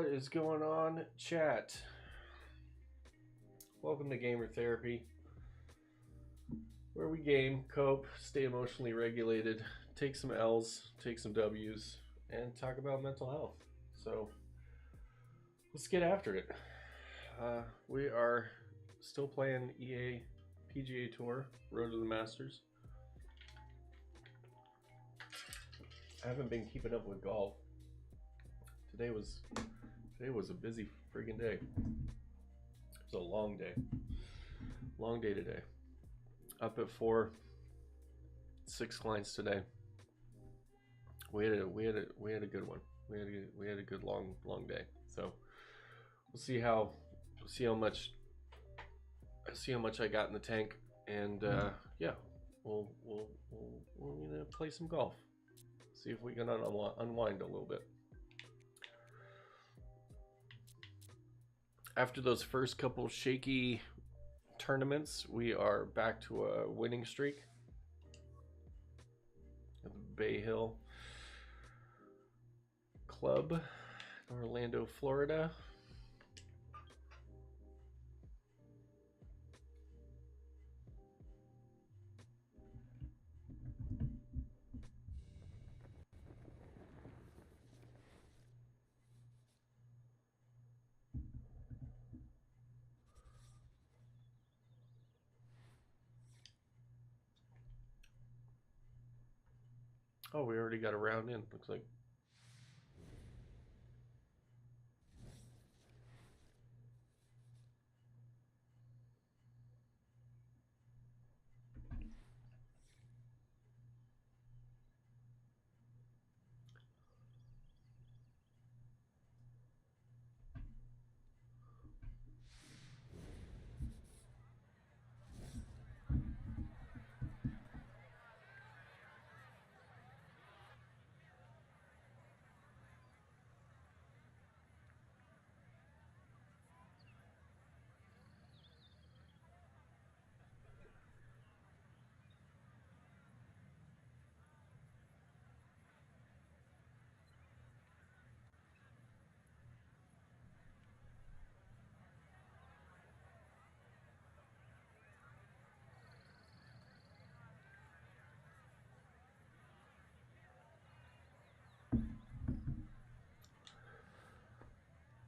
What is going on, chat? Welcome to Gamer Therapy, where we game, cope, stay emotionally regulated, take some L's, take some W's, and talk about mental health. So, let's get after it. We are still playing EA PGA Tour, Road to the Masters. I haven't been keeping up with golf. Today was a busy friggin' day. It was a long day. Long day today. Up at 4, 6 clients today. We had a good one. We had a good long day. So we'll see how much I got in the tank, and yeah, we'll play some golf. See if we can unwind a little bit. After those first couple shaky tournaments, we are back to a winning streak at the Bay Hill Club, Orlando, Florida. Oh, we already got a round in, looks like.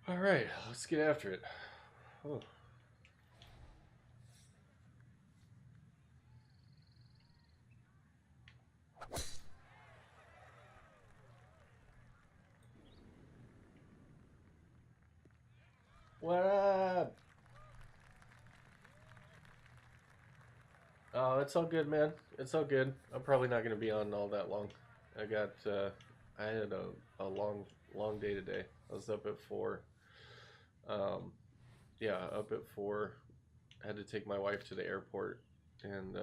All right, let's get after it. Oh. What up? Oh, it's all good, man. It's all good. I'm probably not going to be on all that long. I had a long day today. I was up at 4. Yeah, up at 4. I had to take my wife to the airport, and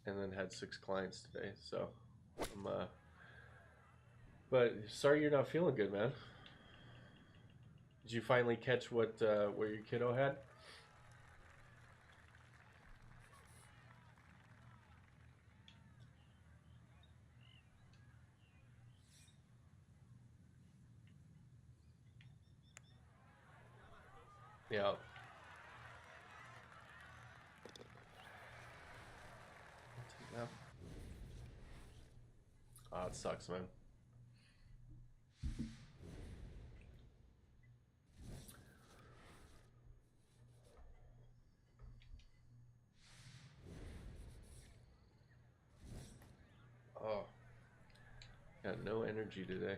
then had 6 clients today. So, but sorry you're not feeling good, man. Did you finally catch what your kiddo had? Yeah. Yeah. Oh, it sucks, man. Oh, got no energy today.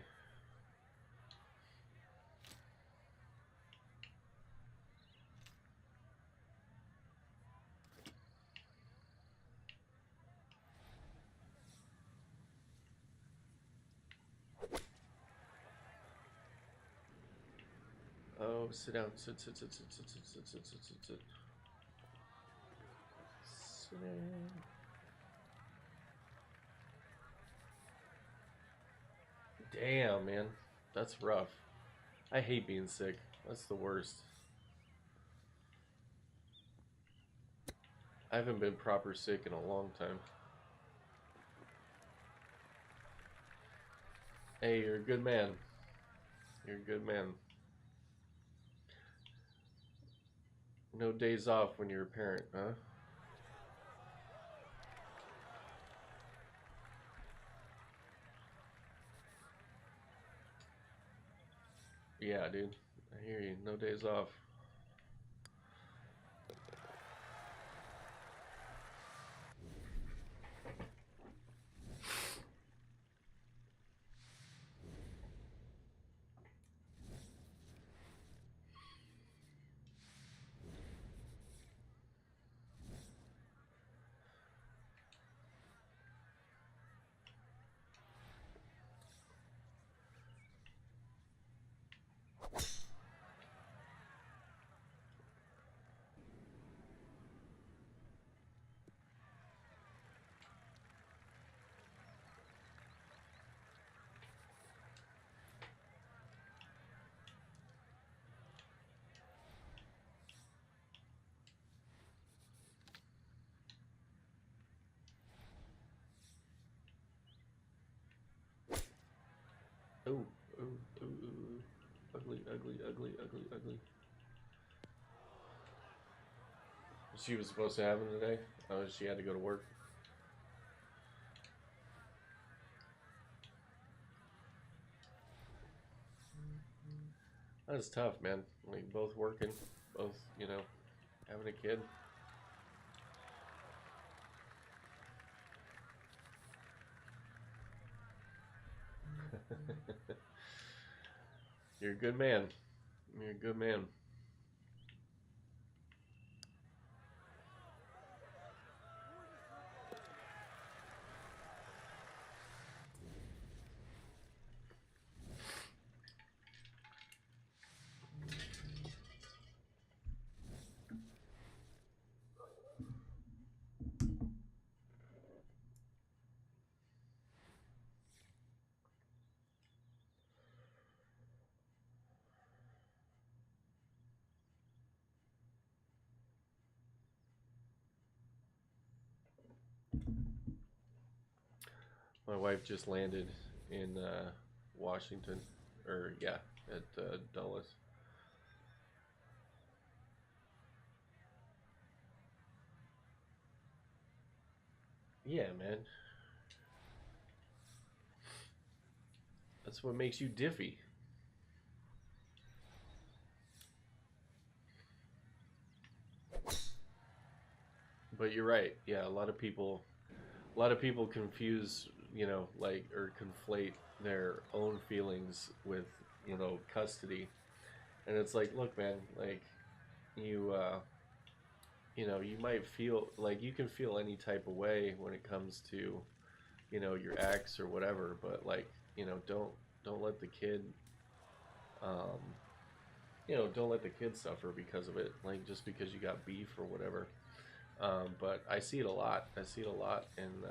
Oh, sit down. Sit. Sit down. Damn, man. That's rough. I hate being sick. That's the worst. I haven't been proper sick in a long time. Hey, you're a good man. You're a good man. No days off when you're a parent, huh? Yeah, dude. I hear you. No days off. Oh, oh, oh, oh. Ugly, ugly, ugly, ugly, ugly. She was supposed to have him today. Oh, she had to go to work. That's tough, man. Like both working, both having a kid. You're a good man. You're a good man. My wife just landed in Washington, or yeah, at Dulles. Yeah, man. That's what makes you diffy. But you're right. Yeah, a lot of people confuse, like or conflate their own feelings with, custody. And it's like, look, man, like you you might feel like you can feel any type of way when it comes to, your ex or whatever, but like, don't let the kid um don't let the kid suffer because of it, like just because you got beef or whatever. But I see it a lot. I see it a lot in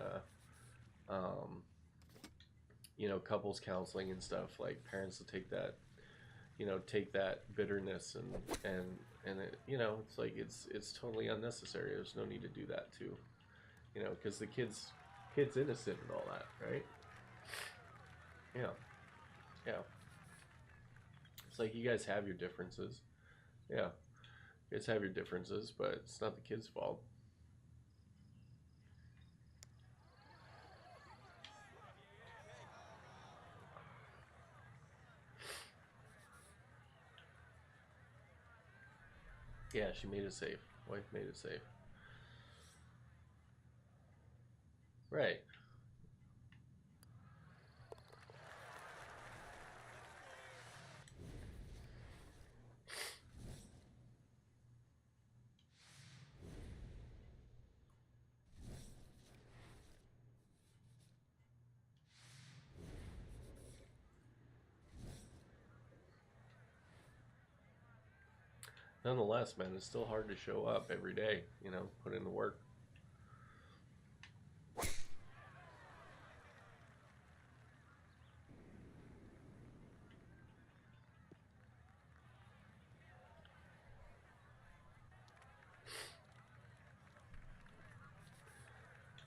um, couples counseling and stuff. Like parents will take that bitterness and it, it's like it's totally unnecessary. There's no need to do that too. Because the kid's innocent and all that, right? Yeah, yeah. It's like you guys have your differences. Yeah, you guys have your differences, but it's not the kid's fault. Yeah, she made it safe. Wife made it safe. Right. Nonetheless, man, it's still hard to show up every day. Put in the work.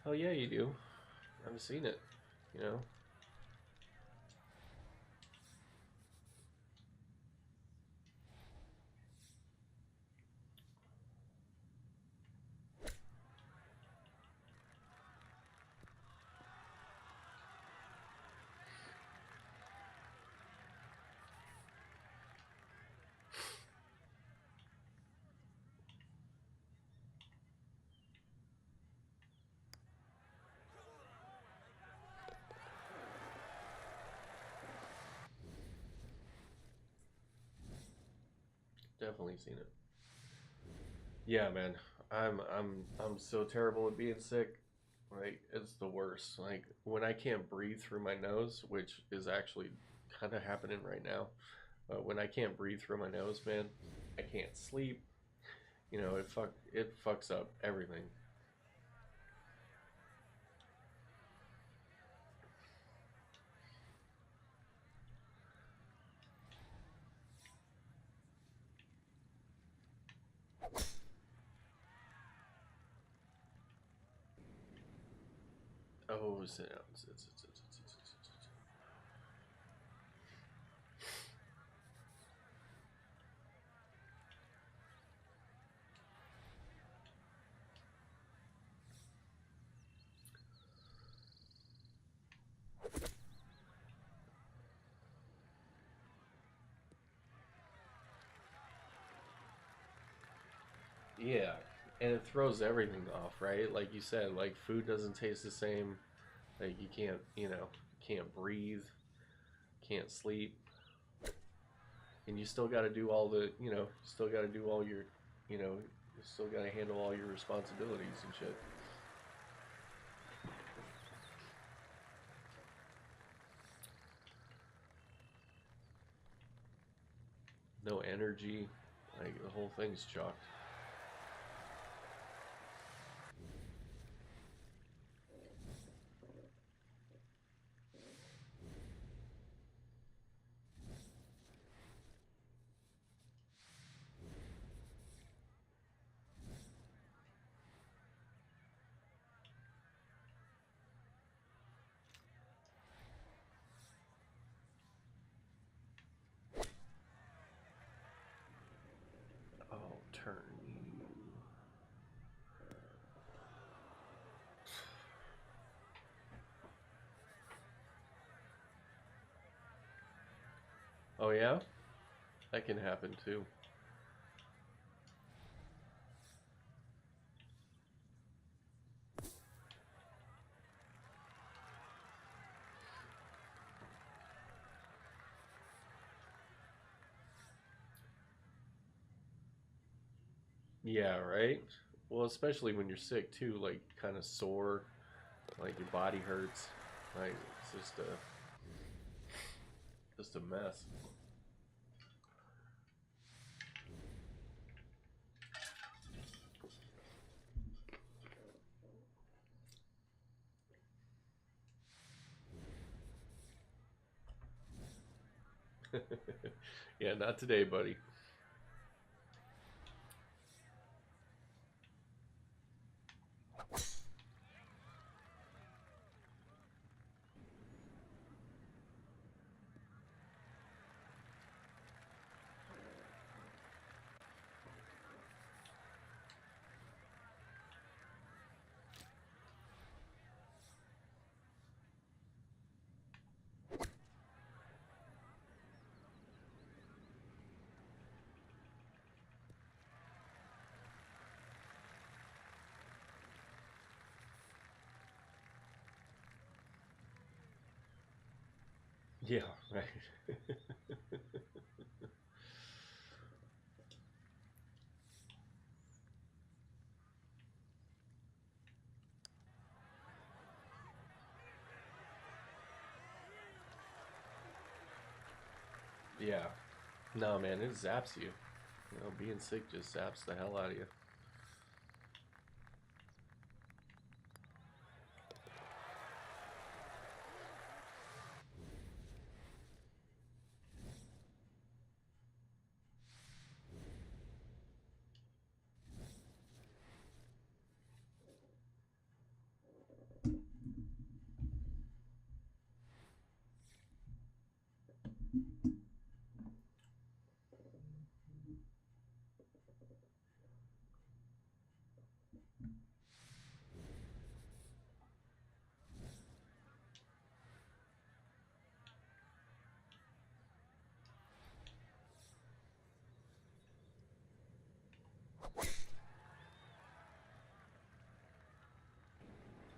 Oh yeah, you do. I've seen it. You know. definitely seen it. Yeah, man. I'm so terrible at being sick. Like it's the worst. Like when I can't breathe through my nose, which is actually kind of happening right now. When I can't breathe through my nose, man, I can't sleep. You know, it fucks up everything. Oh, sit down. Sit. Yeah, and it throws everything off, right? Like you said, like food doesn't taste the same. Like you can't, can't breathe, can't sleep, and you still got to do all the, still got to do all your, you still got to handle all your responsibilities and shit. No energy, like the whole thing's chalked. I'll turn you. Oh yeah, that can happen too. Yeah, right. Well, especially when you're sick too, like kind of sore, like your body hurts. Like it's just a mess. Yeah, not today, buddy. Yeah, right. Yeah. No, man, it zaps you. Being sick just zaps the hell out of you.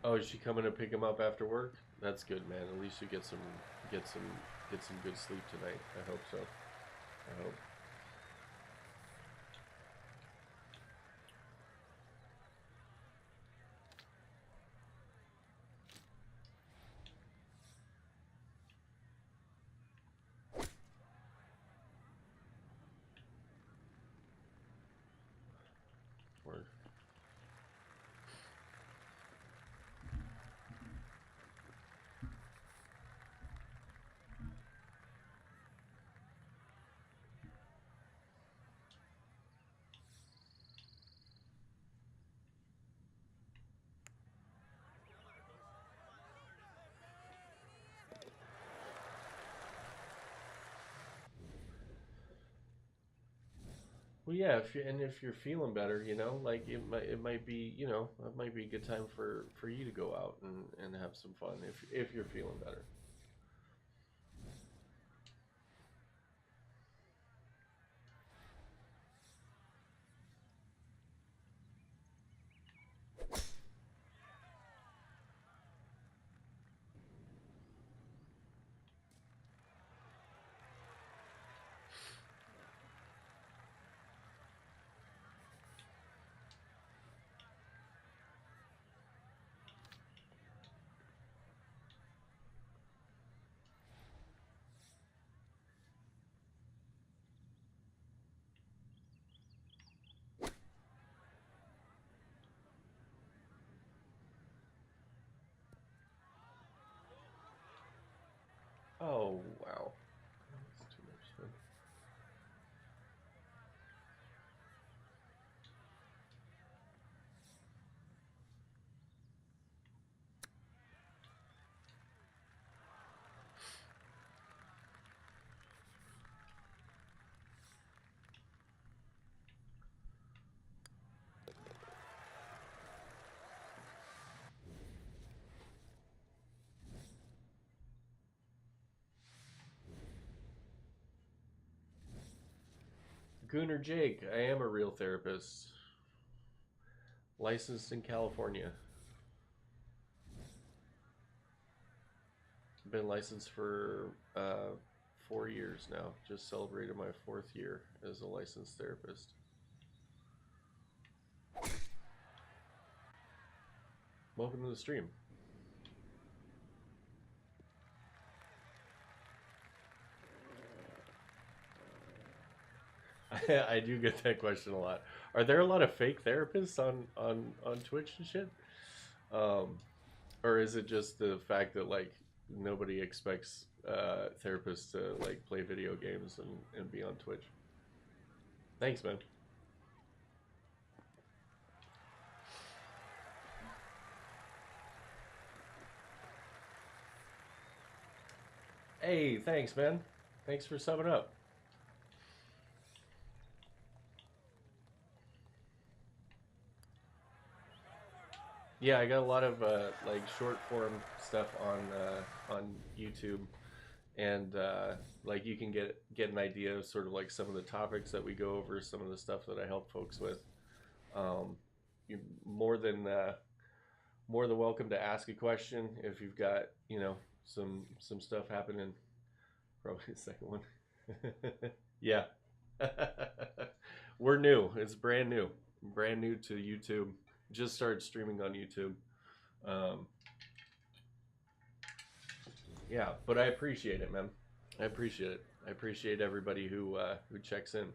Oh, is she coming to pick him up after work? That's good, man. At least you get some, get some good sleep tonight. I hope so. I hope. Well, yeah, if you're feeling better, like it might be, it might be a good time for you to go out and have some fun if you're feeling better. Oh wow, that's too much fun. Gunnar Jake, I am a real therapist, licensed in California. Been licensed for 4 years now. Just celebrated my fourth year as a licensed therapist. Welcome to the stream. I do get that question a lot. Are there a lot of fake therapists on Twitch and shit? Um, or is it just the fact that like nobody expects therapists to like play video games and be on Twitch? Thanks, man. Hey, thanks, man. Thanks for subbing up. Yeah, I got a lot of like short form stuff on YouTube, and like you can get an idea of sort of like some of the topics that we go over, some of the stuff that I help folks with. Um, you're more than welcome to ask a question if you've got some stuff happening. Probably the second one. Yeah. We're new. It's brand new to YouTube. Just started streaming on YouTube. Um, yeah, but I appreciate it, man. I appreciate it. I appreciate everybody who checks in.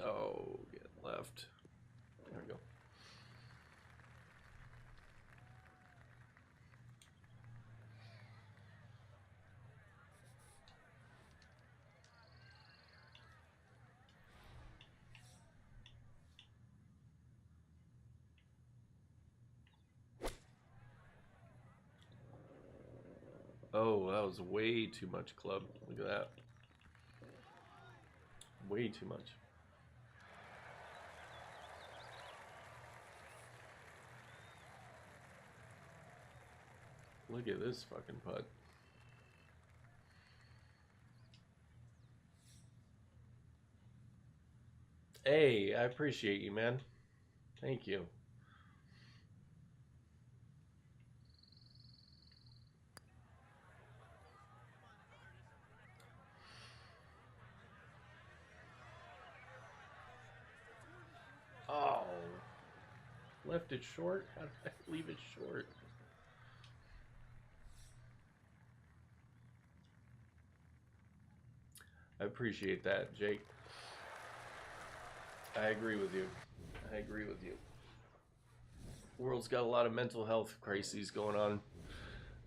Oh, get left. There we go. Oh, that was way too much club. Look at that. Way too much. Look at this fucking putt. Hey, I appreciate you, man. Thank you. Oh, left it short? How did I leave it short? I appreciate that, Jake. I agree with you. I agree with you. World's got a lot of mental health crises going on,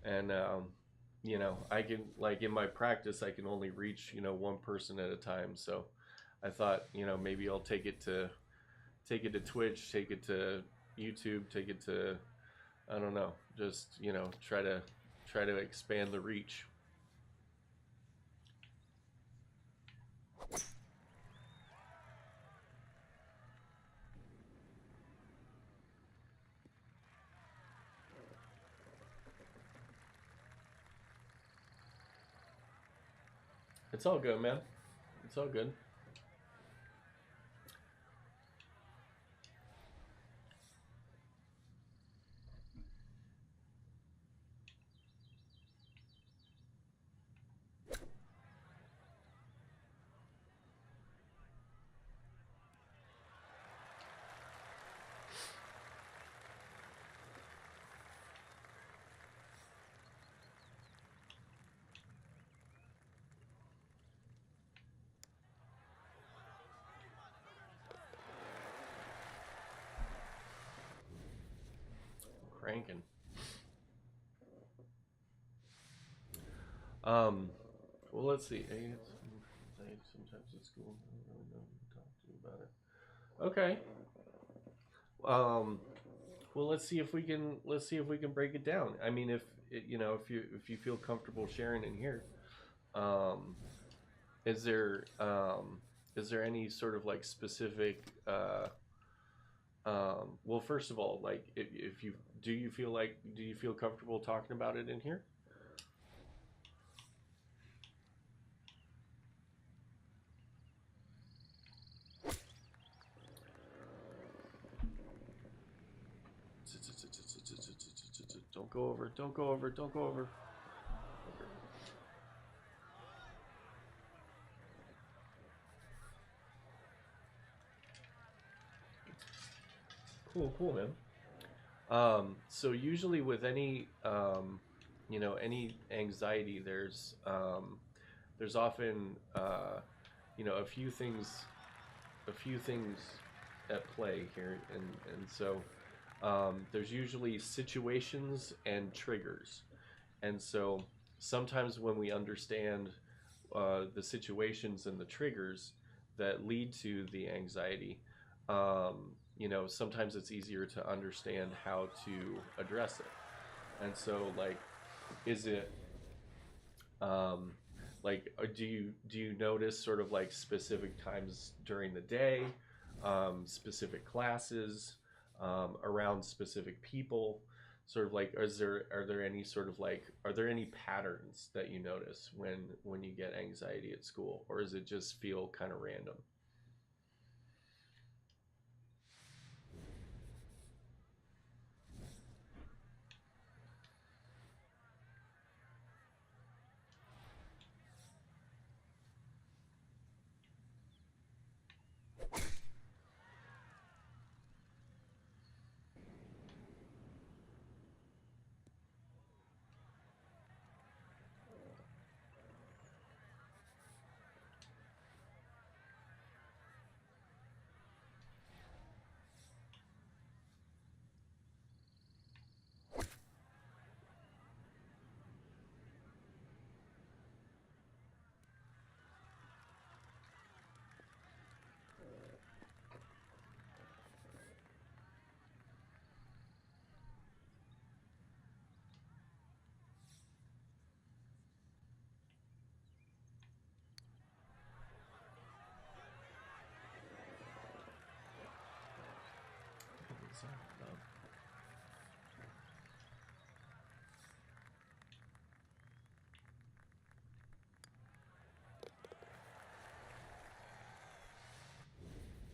and I can like in my practice I can only reach one person at a time. So I thought maybe I'll take it to Twitch, take it to YouTube, take it to I don't know, just try to expand the reach. It's all good, man. It's all good. Cranking. Um, well, let's see. Sometimes at school, I don't really know who to talk to about it. Okay. Um, well, let's see if we can break it down. I mean, if you feel comfortable sharing in here, um, is there is there any sort of like specific well, first of all, like if you do you feel comfortable talking about it in here? Don't go over. Don't go over. Don't go over. Cool, cool, man. So usually with any any anxiety, there's often a a few things at play here, and so there's usually situations and triggers, and so sometimes when we understand the situations and the triggers that lead to the anxiety, sometimes it's easier to understand how to address it. And so, like, is it do you notice sort of like specific times during the day, specific classes, around specific people? Sort of like, are there any sort of like are there any patterns that you notice when you get anxiety at school, or does it just feel kind of random?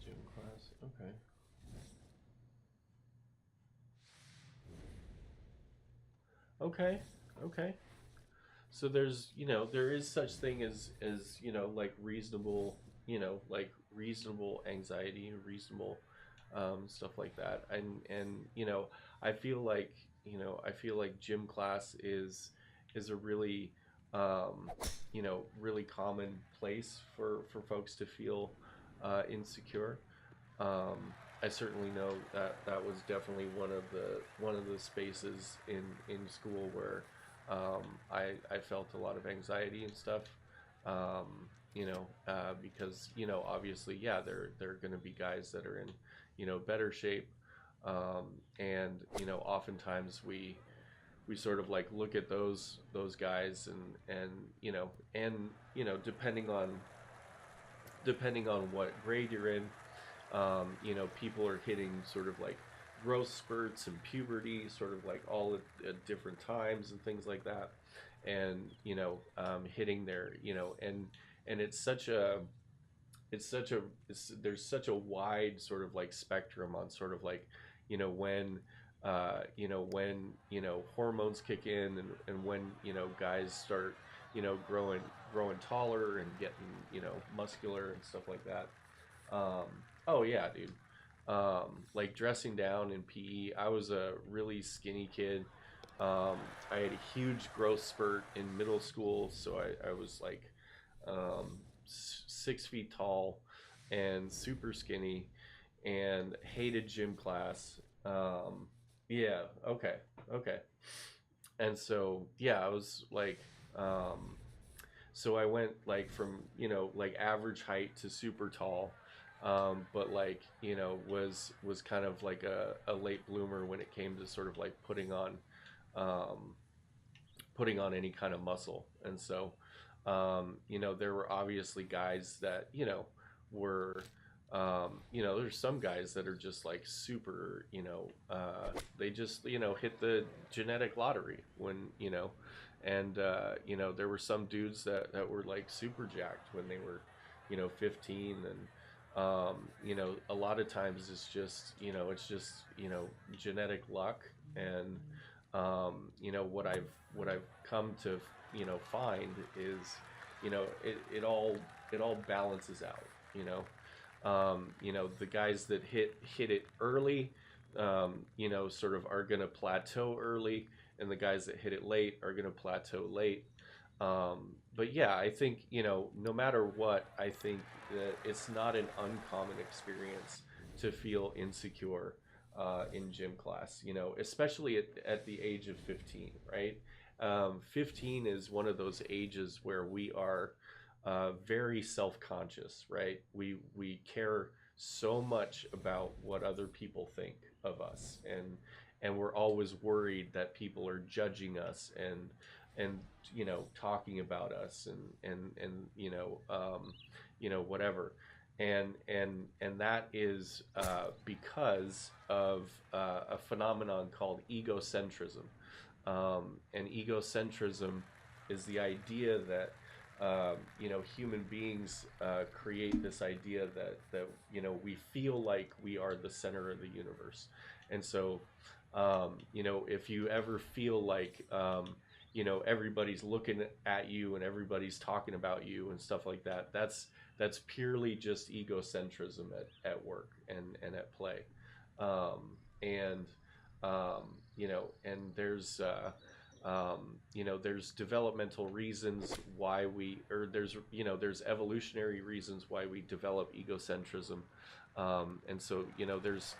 Gym class. Okay. Okay. Okay. So there's there is such thing as like reasonable like reasonable anxiety, reasonable stuff like that, and I feel like I feel like gym class is a really really common place for folks to feel insecure. um, I certainly know that that was definitely one of the spaces in school where I felt a lot of anxiety and stuff. Because obviously, yeah, there are going to be guys that are in better shape, And oftentimes we sort of like look at those guys, and depending on what grade you're in, people are hitting sort of like growth spurts and puberty, sort of like all at different times and things like that, and hitting their and there's such a wide sort of like spectrum on sort of like when hormones kick in, and when guys start growing taller and getting muscular and stuff like that. um, oh yeah, dude. Like dressing down in PE, I was a really skinny kid. I had a huge growth spurt in middle school, so I was like 6 feet tall and super skinny, and hated gym class. Yeah, okay, okay. And so yeah, I was like, so I went like from like average height to super tall, but like was kind of like a late bloomer when it came to sort of like um, putting on any kind of muscle. And so there were obviously guys that were there's some guys that are just like super, they just hit the genetic lottery when and there were some dudes that were like super jacked when they were 15. And a lot of times it's just genetic luck. And what I've come to find is it all balances out. The guys that hit it early, sort of are gonna plateau early, and the guys that hit it late are gonna plateau late. But yeah, I think no matter what, I think that it's not an uncommon experience to feel insecure in gym class. Especially at the age of 15, right? 15 is one of those ages where we are very self-conscious, right? We care so much about what other people think of us, and we're always worried that people are judging us, and talking about us, and whatever. And that is because of a phenomenon called egocentrism. And egocentrism is the idea that human beings create this idea that we feel like we are the center of the universe. And so if you ever feel like everybody's looking at you and everybody's talking about you and stuff like that, that's purely just egocentrism at work and at play. And and there's developmental reasons why there's evolutionary reasons why we develop egocentrism. And so there's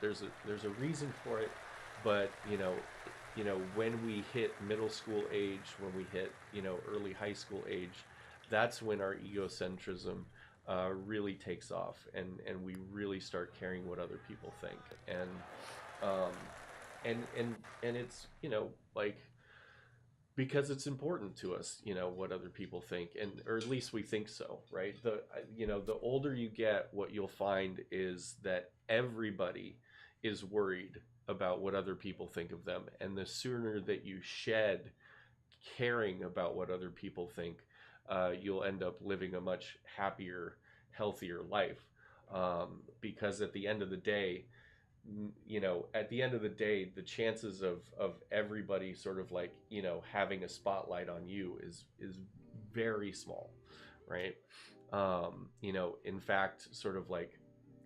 a reason for it. But when we hit middle school age, when we hit early high school age, that's when our egocentrism really takes off, and we really start caring what other people think. Um, and it's like, because it's important to us what other people think, and or at least we think so, right? The older you get, what you'll find is that everybody is worried about what other people think of them, and the sooner that you shed caring about what other people think, you'll end up living a much happier, healthier life. Because at the end of the day, the chances of everybody sort of like having a spotlight on you is very small, right? In fact, sort of like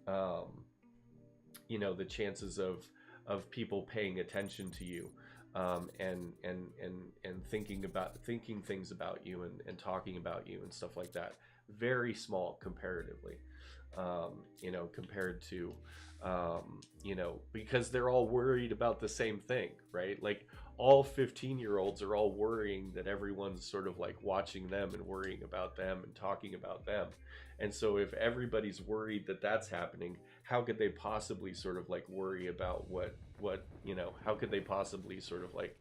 the chances of people paying attention to you, and thinking things about you, and talking about you and stuff like that, very small comparatively, compared to because they're all worried about the same thing, right? Like all 15-year-olds are all worrying that everyone's sort of like watching them and worrying about them and talking about them. And so if everybody's worried that that's happening, how could they possibly sort of like worry about what how could they possibly sort of like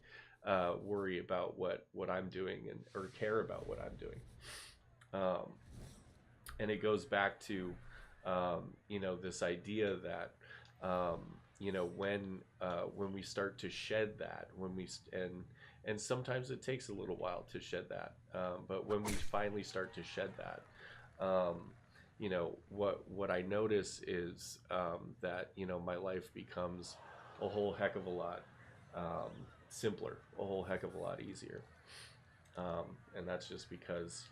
worry about what I'm doing and or care about what I'm doing. um, and it goes back to this idea that when we start to shed that, and sometimes it takes a little while to shed that, but when we finally start to shed that, what I notice is that my life becomes a whole heck of a lot um, simpler, a whole heck of a lot easier. And that's just because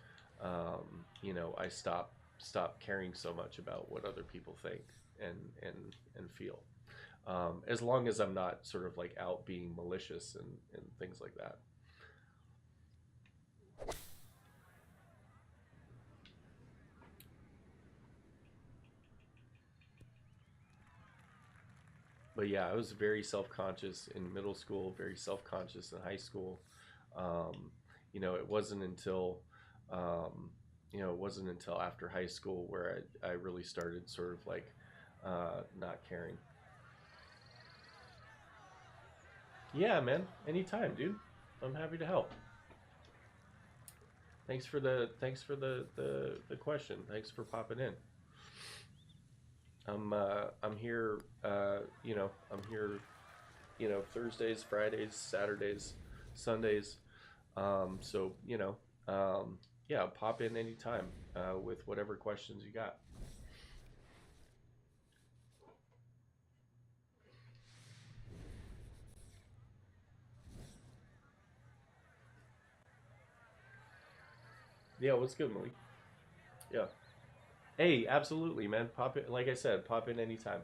I stop caring so much about what other people think and and feel. As long as I'm not sort of like out being malicious and things like that. But yeah, I was very self-conscious in middle school, very self-conscious in high school. Um, it wasn't until it wasn't until after high school where I really started sort of like not caring. Yeah, man, anytime, dude. I'm happy to help. Thanks for the question. Thanks for popping in. I'm here. I'm here. Thursdays, Fridays, Saturdays, Sundays. So yeah, pop in anytime with whatever questions you got. Yeah, what's good, Malik? Yeah. Hey, absolutely, man. Pop in. Like I said, pop in anytime.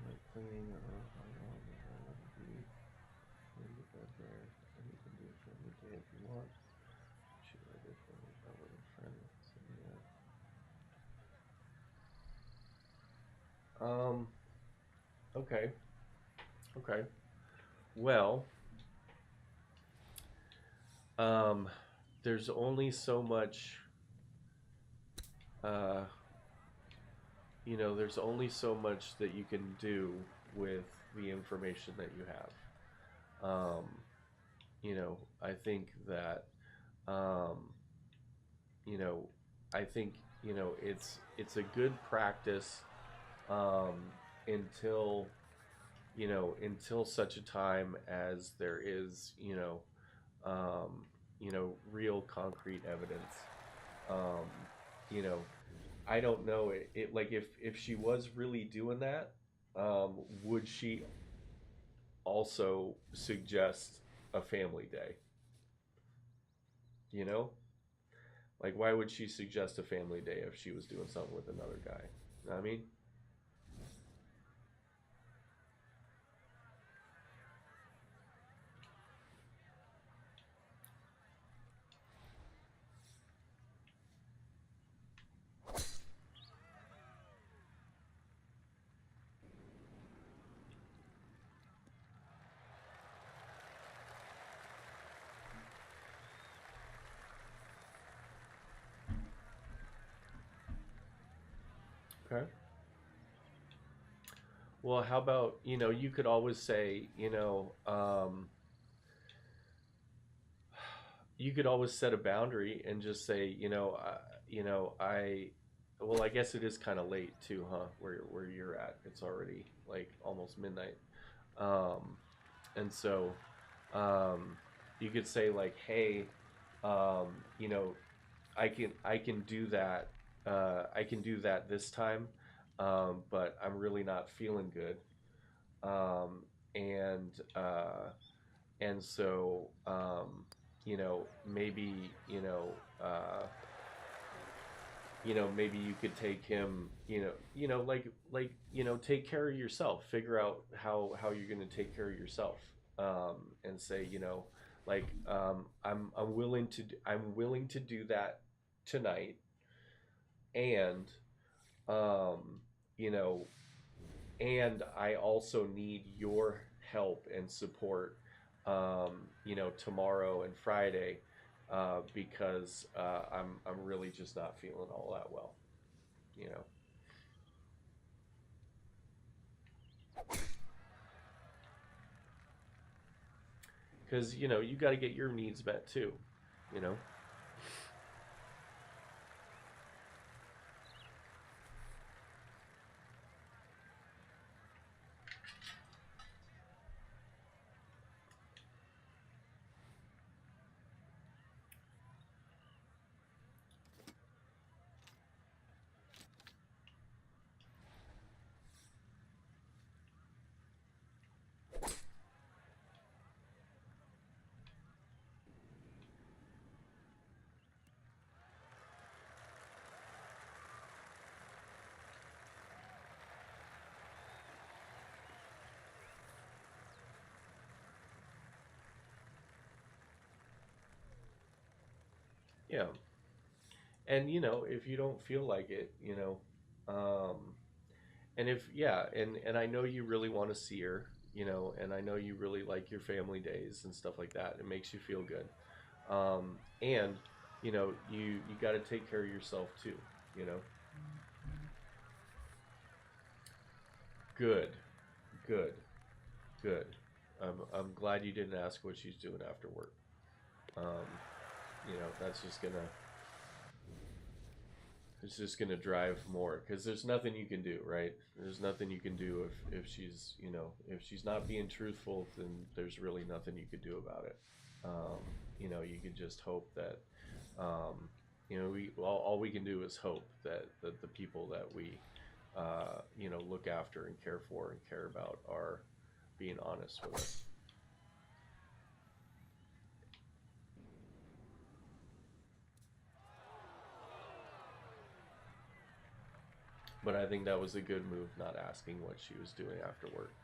Like cleaning or how long would be when you get there, and you can do it for any day if you want. Should I do for a little friend? So, yeah. Okay. Okay. Well, um, there's only so much. Uh, there's only so much that you can do with the information that you have. I think that, um, you know, I think it's a good practice um, until until such a time as there is real concrete evidence. Um, you know, I don't know it like if she was really doing that, would she also suggest a family day? You know, like why would she suggest a family day if she was doing something with another guy? You know what I mean? Okay. Well, how about you could always say you could always set a boundary and just say I well I guess it is kind of late too, huh? Where you're at, it's already like almost midnight. Um, and so um, you could say like, hey, um, you know, I can do that. I can do that this time, but I'm really not feeling good. Um, and so maybe uh, maybe you could take him. Like take care of yourself. Figure out how you're going to take care of yourself. and say, like, I'm willing to do that tonight, and um, you know, and I also need your help and support, tomorrow and Friday, because I'm really just not feeling all that well, you know, because you got to get your needs met too, you know. Yeah, and if you don't feel like it, and if yeah, and I know you really want to see her, and I know you really like your family days and stuff like that. It makes you feel good, and you got to take care of yourself too. You know, good, good, good. I'm glad you didn't ask what she's doing after work. Um, that's just gonna it's just gonna drive more because there's nothing you can do, right? There's nothing you can do if she's if she's not being truthful, then there's really nothing you could do about it. You can just hope that all we can do is hope that the people that we look after and care for and care about are being honest with us. But I think that was a good move, not asking what she was doing after work.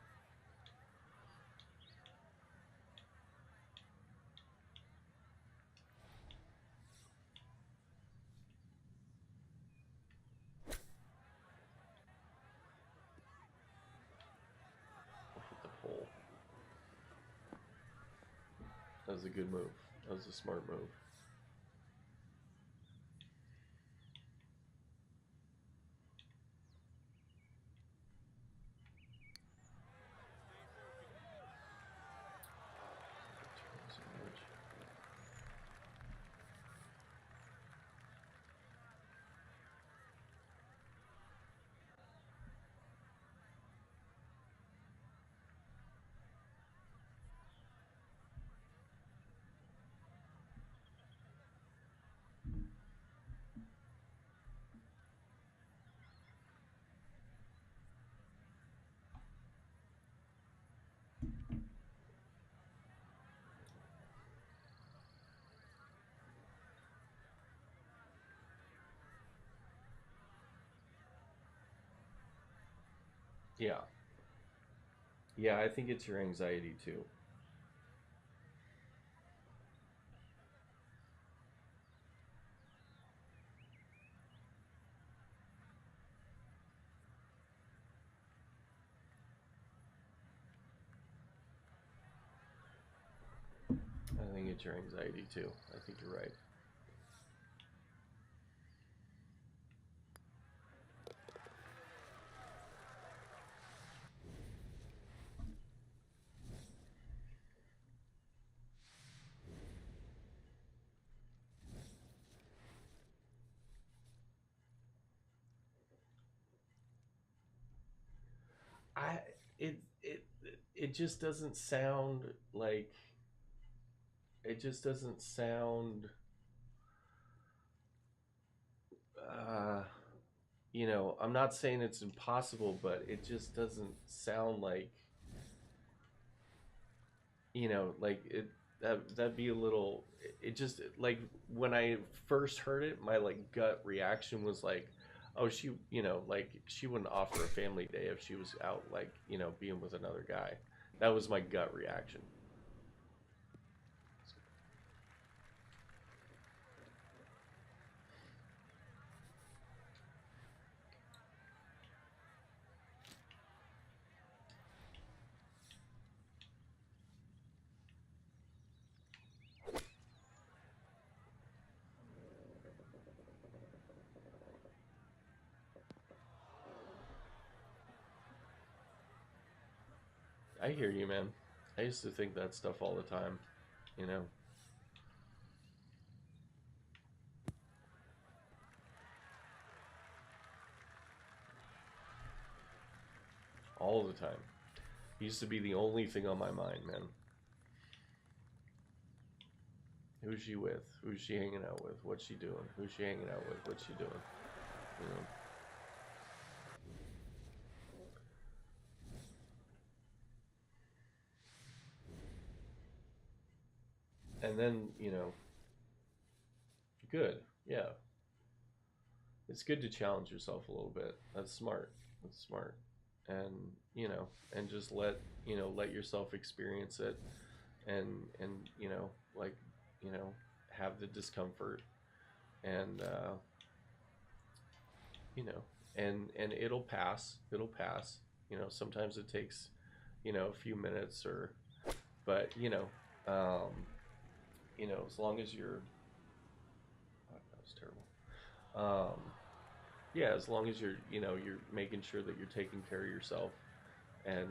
Hit the pole. That was a good move. That was a smart move. Yeah. Yeah, I think it's your anxiety too. I think it's your anxiety too. I think you're right. I it just doesn't sound like it just doesn't sound uh I'm not saying it's impossible, but it just doesn't sound like like that'd be a little it just like when I first heard it, my like gut reaction was like, oh, she like she wouldn't offer a family day if she was out like being with another guy. That was my gut reaction. I hear you, man. I used to think that stuff all the time, you know, all the time. It used to be the only thing on my mind, man. Who's she with? Who's she hanging out with? What's she doing? Who's she hanging out with? What's she doing? You know. And then, good. Yeah. It's good to challenge yourself a little bit. That's smart. That's smart. And, and just let yourself experience it and, like, you know, have the discomfort and you know, and it'll pass. It'll pass. Sometimes it takes, a few minutes but as long as you're, oh, that was terrible. Yeah, as long as you're making sure that you're taking care of yourself and,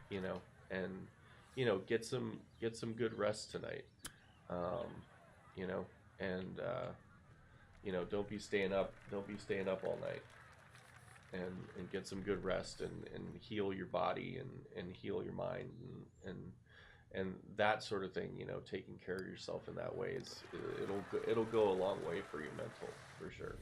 you know, and, get some good rest tonight. Um, you know, and, don't be staying up all night and get some good rest and heal your body and heal your mind and that sort of thing. Taking care of yourself in that way it'll go a long way for your mental, for sure.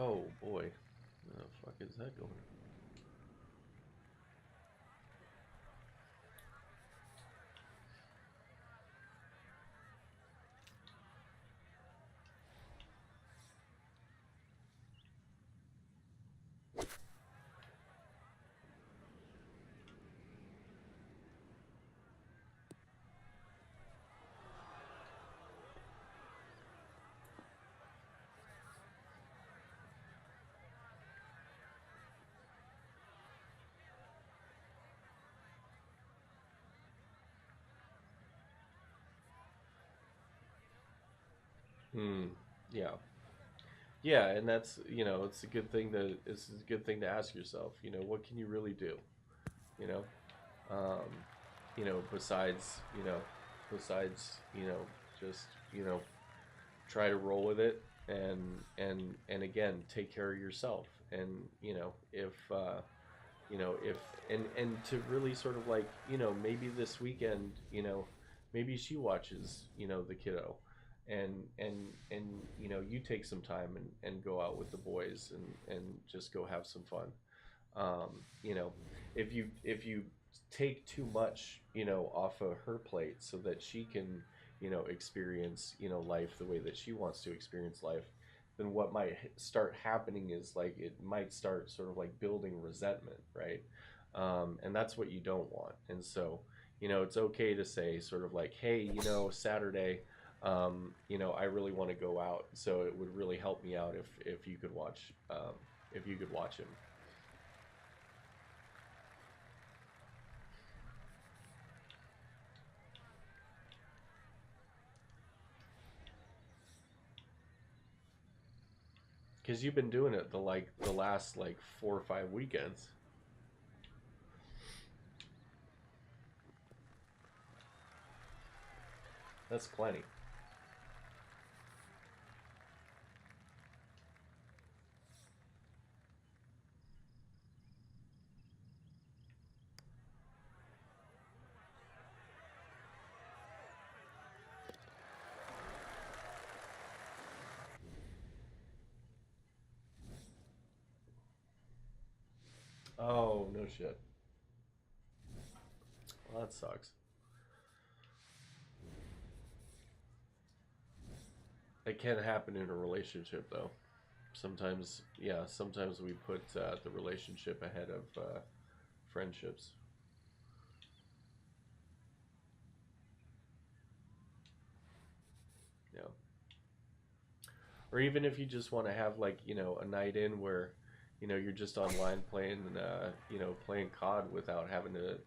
Oh boy, where the fuck is that going? Hmm. Yeah. Yeah, and that's, it's a good thing to ask yourself, what can you really do? You know, um, besides, just, try to roll with it and again, take care of yourself. And, if and to really sort of like, maybe this weekend, maybe she watches, the kiddo and you take some time and go out with the boys and just go have some fun. You know, if you take too much, off of her plate so that she can, experience, life the way that she wants to experience life, then what might start happening is like it might start sort of like building resentment, right? And that's what you don't want. And so, it's okay to say sort of like, hey, Saturday, I really want to go out, so it would really help me out if you could watch, him. Because you've been doing it the last like 4 or 5 weekends. That's plenty. Oh, no shit. Well, that sucks. It can happen in a relationship though. Sometimes, yeah, sometimes we put the relationship ahead of friendships. Yeah. Or even if you just want to have like, a night in where, you're just online playing, playing COD without having to,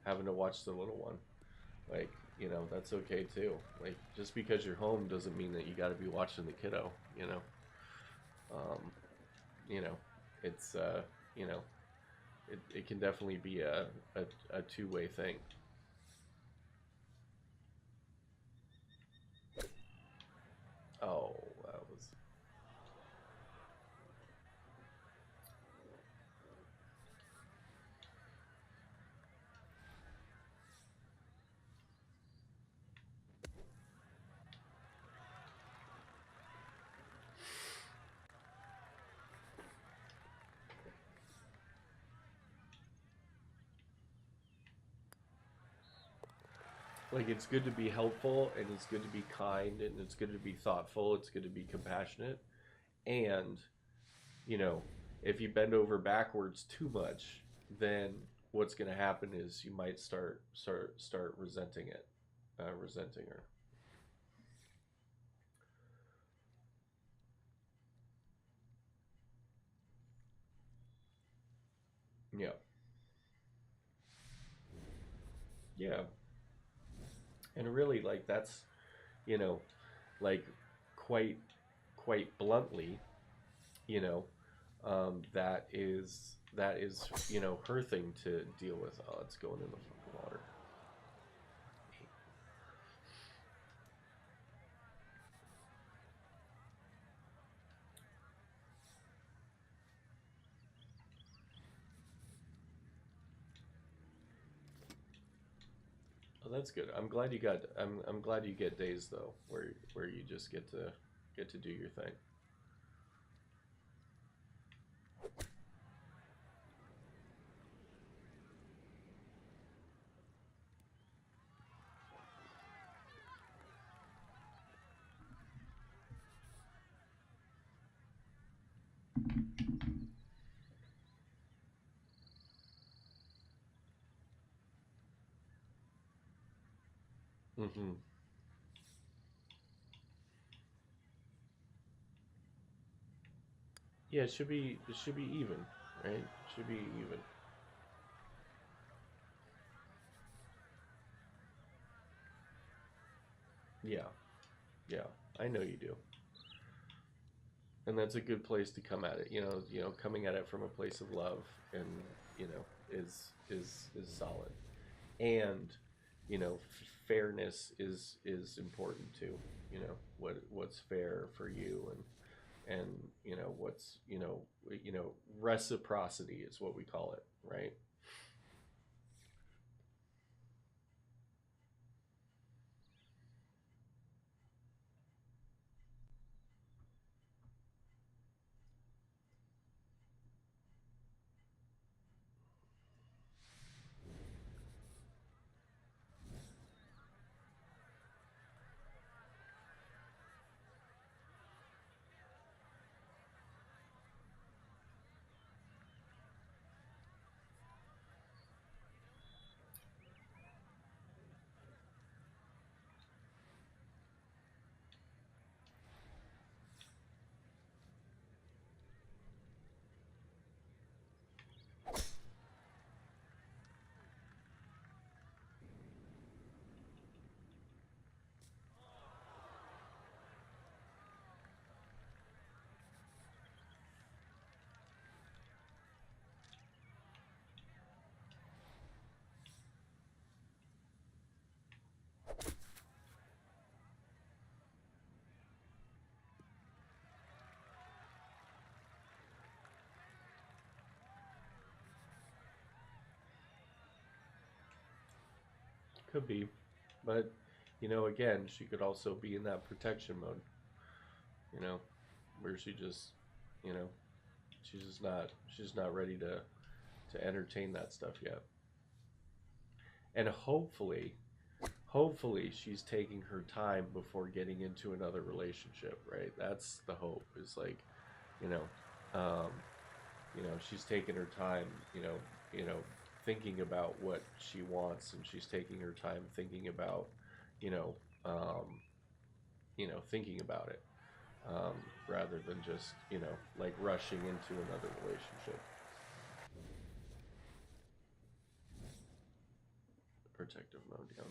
having to watch the little one. Like, that's okay too. Like, just because you're home doesn't mean that you got to be watching the kiddo, you know. Um, you know, it's, you know, it can definitely be a two-way thing. Oh, that was. Like, it's good to be helpful, and it's good to be kind, and it's good to be thoughtful, it's good to be compassionate. And, you know, if you bend over backwards too much, then what's going to happen is you might start resenting it, resenting her. Yeah. Yeah. And really, like, that's, you know, like, quite quite bluntly, you know, that is her thing to deal with. Oh, it's going in the fucking water. Oh, that's good. I'm glad you get days though where you just get to do your thing. Hmm. Yeah, it should be even, right? It should be even. Yeah, yeah. I know you do, and that's a good place to come at it. Coming at it from a place of love, and is solid. And fairness is important too. What's fair for you, and what's reciprocity is what we call it, right? Could be, but again, she could also be in that protection mode. You know, where she just, you know, she's not ready to entertain that stuff yet. And hopefully, hopefully she's taking her time before getting into another relationship, right? That's the hope, is like, you know, um, she's taking her time, you know, thinking about what she wants, and she's taking her time thinking about, you know, um, thinking about it, rather than just, like rushing into another relationship. Protective mode, yeah.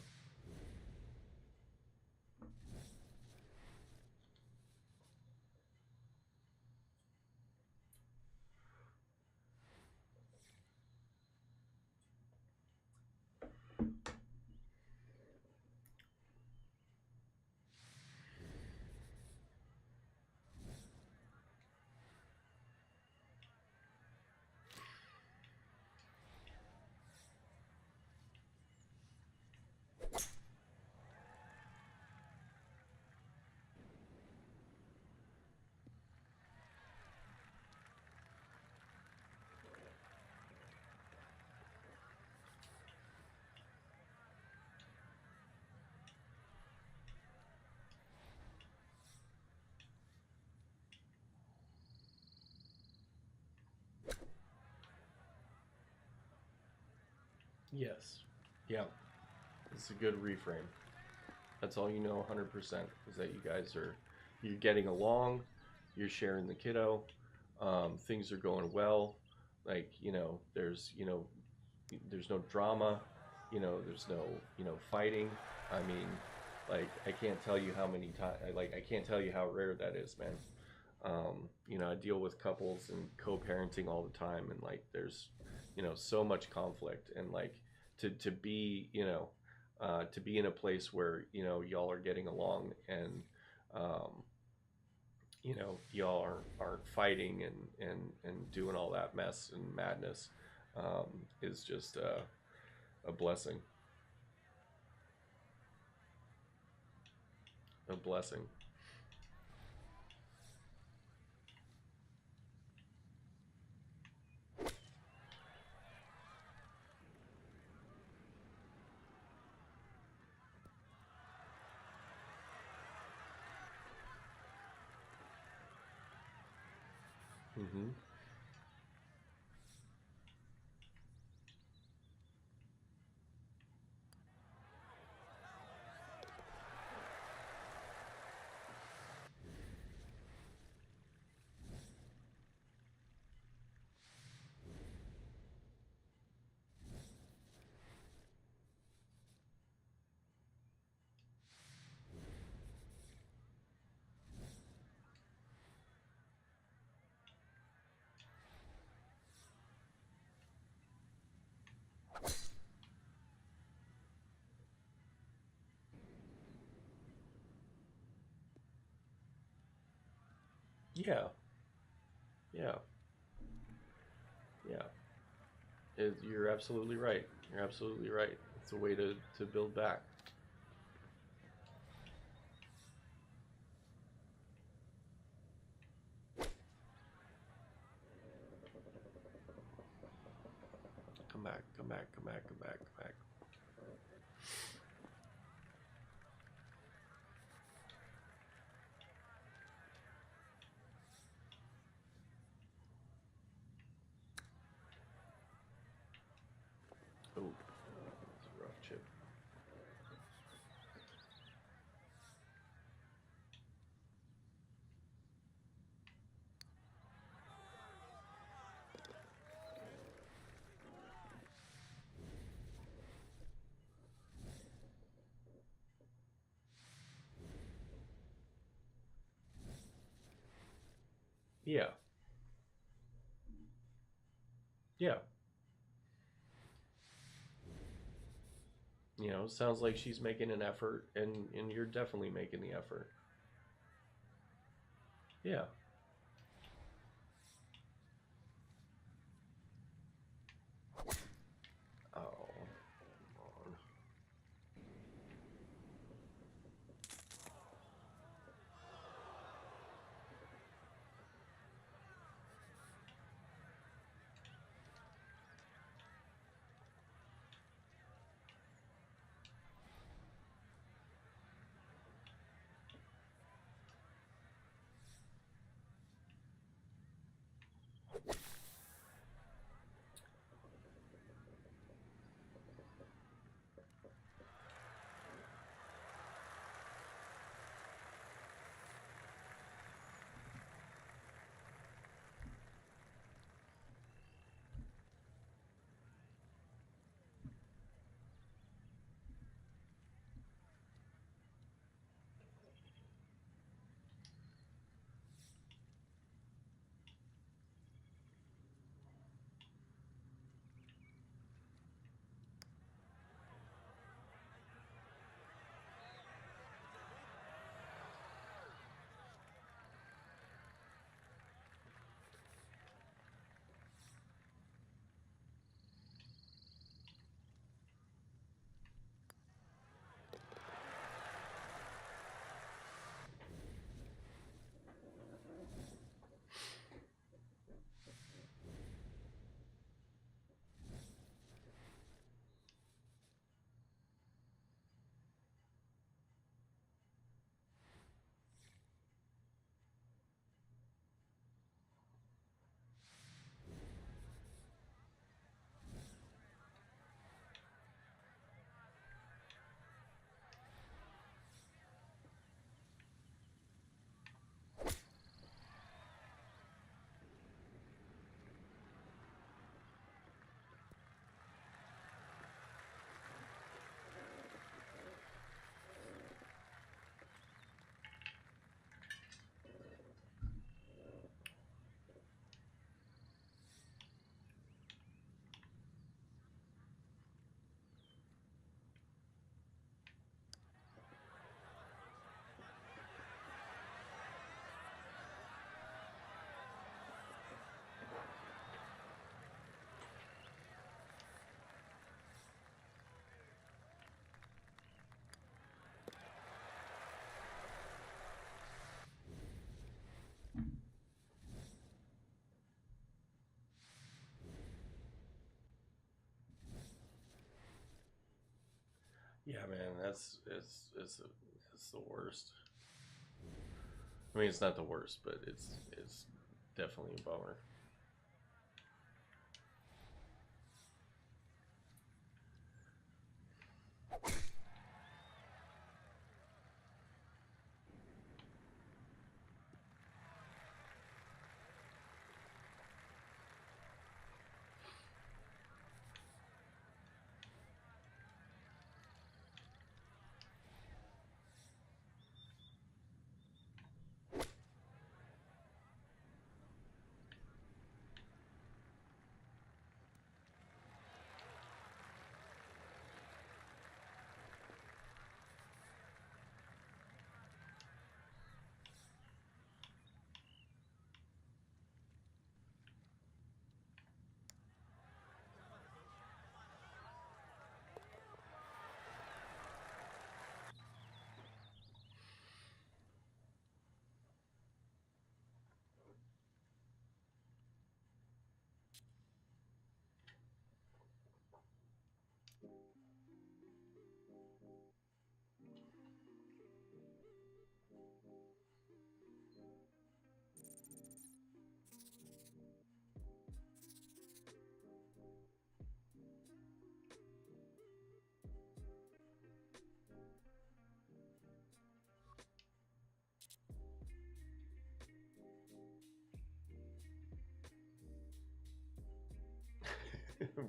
Yes. Yeah. It's a good reframe. That's all you know 100%, is that you guys you're getting along, you're sharing the kiddo, things are going well. Like, there's no drama, there's no, fighting. I mean, like, I can't tell you how many times, like, I can't tell you how rare that is, man. I deal with couples and co-parenting all the time, and like, there's, so much conflict, and like, to be, to be in a place where, y'all are getting along, and um, y'all aren't fighting and doing all that mess and madness, is just a blessing. A blessing. Hmm. Yeah. Yeah. Yeah. You're absolutely right. You're absolutely right. It's a way to build back. Come back, come back, come back, come back, come back. Oh, it's a rough chip. Yeah. Yeah. Sounds like she's making an effort, and you're definitely making the effort. Yeah. Oh, come on. Yeah, man, it's the worst. I mean, it's not the worst, but it's definitely a bummer.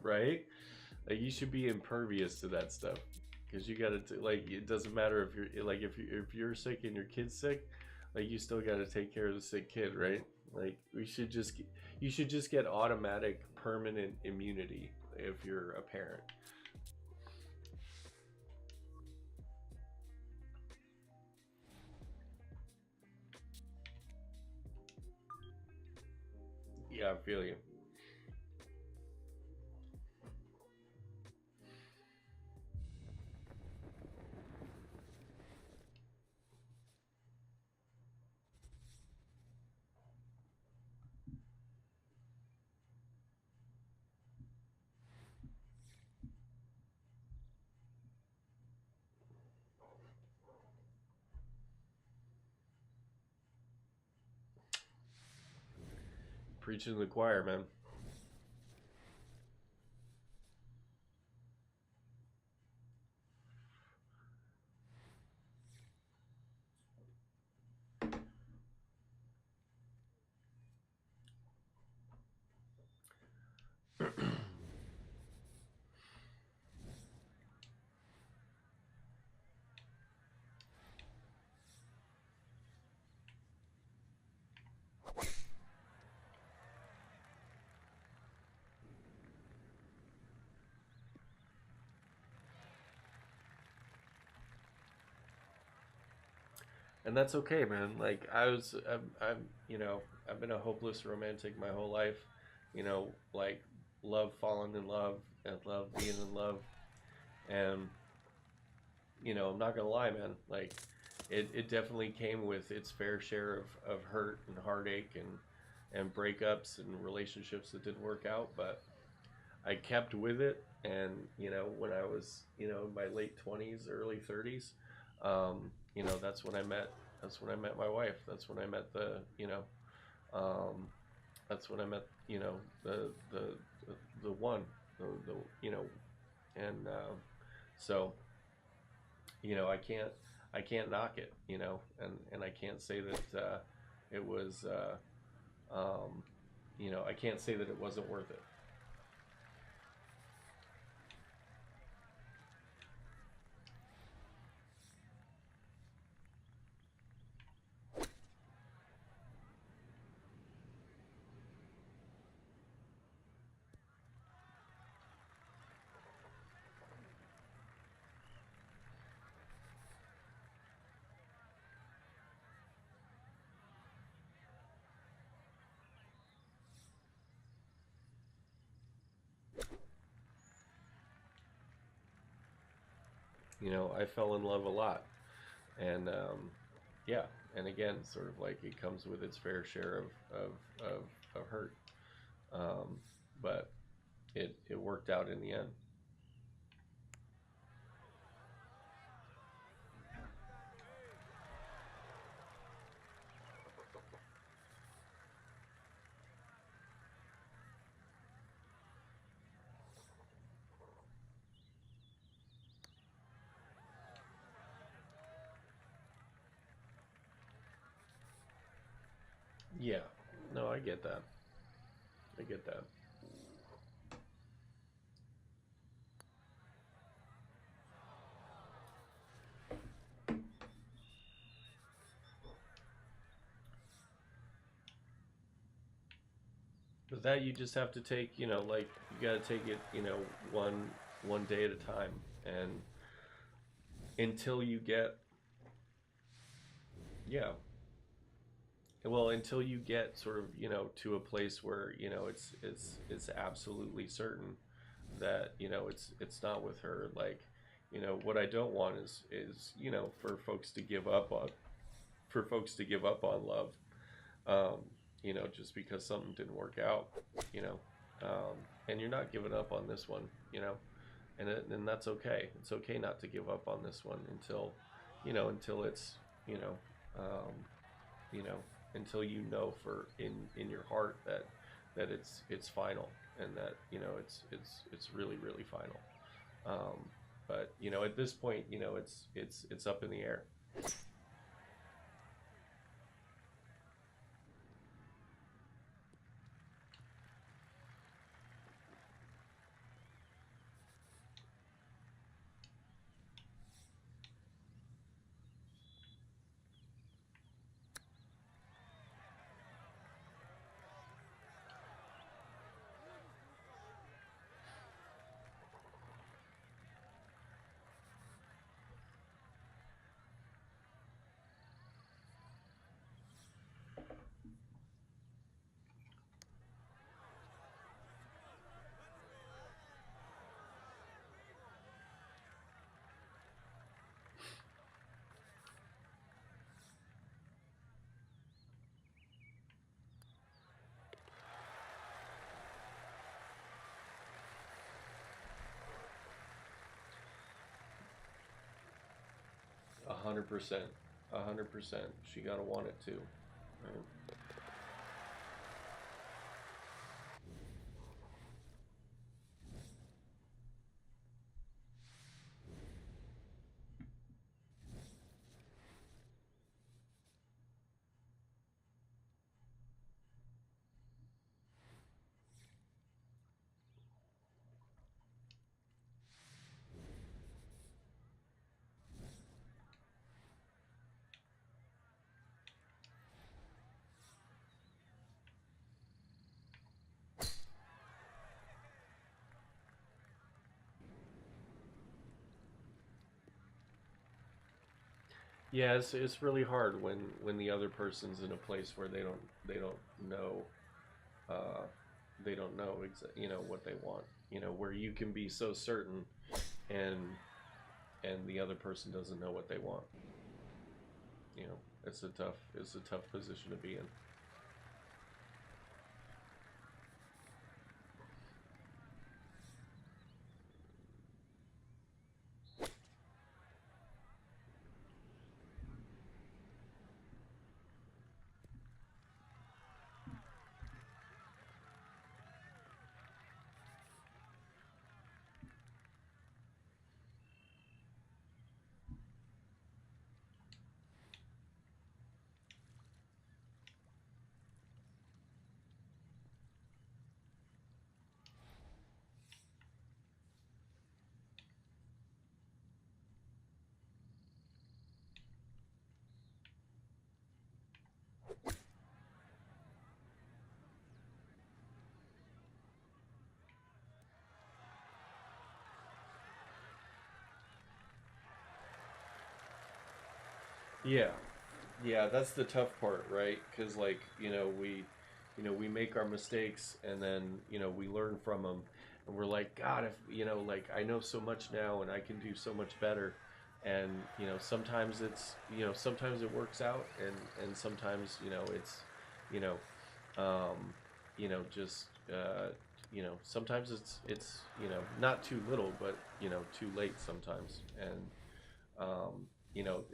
Right? Like you should be impervious to that stuff because you got to like it doesn't matter if you're like if you're sick and your kid's sick, like you still got to take care of the sick kid, right? Like we should just you should just get automatic permanent immunity if you're a parent. Yeah, I feel you. Preaching to the choir, man. And that's okay, man. Like you know, I've been a hopeless romantic my whole life. You know, like love falling in love and love being in love, and you know, I'm not gonna lie, man. Like, it definitely came with its fair share of hurt and heartache and breakups and relationships that didn't work out. But I kept with it, and you know, when I was in my late 20s, early 30s, you know, that's when I met. That's when I met my wife. That's when I met um, that's when I met the one, the you know, and so I can't knock it, and I can't say that it was I can't say that it wasn't worth it. You know, I fell in love a lot, and yeah, and again, sort of like it comes with its fair share of hurt, um, but it worked out in the end. Yeah. No, I get that. I get that. But that you just have to take, like you got to take it, one day at a time, and until you get, yeah, well, until you get sort of, to a place where, it's absolutely certain that, it's not with her. Like, what I don't want is, for folks to give up on love, um, just because something didn't work out, you know, and you're not giving up on this one, and that's okay. It's okay not to give up on this one until, until it's, you know, um, you know, until in your heart that it's final, and that, it's really really final. But at this point, it's up in the air. 100%. 100%. She gotta want it too. Right? Yeah, it's really hard when the other person's in a place where they don't know, uh, they don't know what they want. Where you can be so certain, and the other person doesn't know what they want. It's a tough position to be in. Yeah, yeah, that's the tough part, right? Because, like, we make our mistakes, and then we learn from them, and we're like, God, if like, I know so much now, and I can do so much better. And sometimes it works out, and sometimes it's you know just sometimes it's not too little, but too late sometimes. And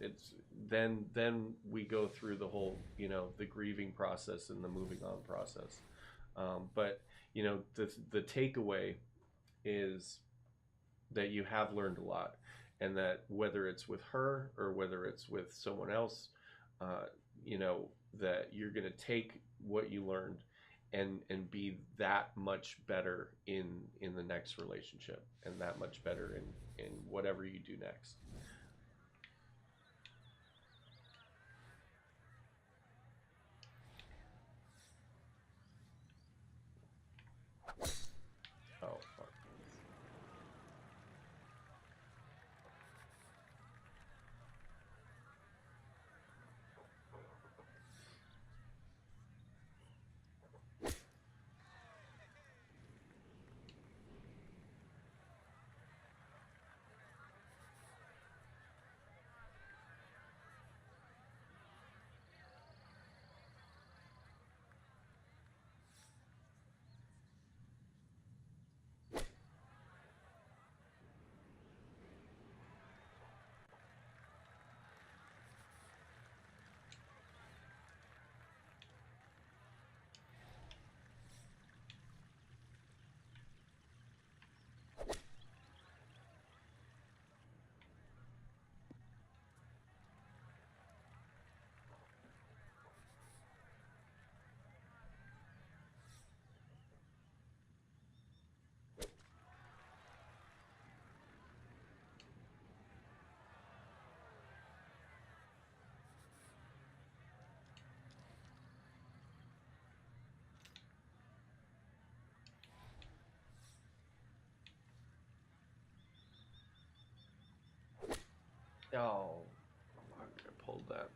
it's then we go through the whole, the grieving process and the moving on process. But the takeaway is that you have learned a lot, and that whether it's with her or whether it's with someone else, uh, you know that you're going to take what you learned and be that much better in the next relationship, and that much better in whatever you do next. Oh, fuck. Oh, fuck, I pulled that.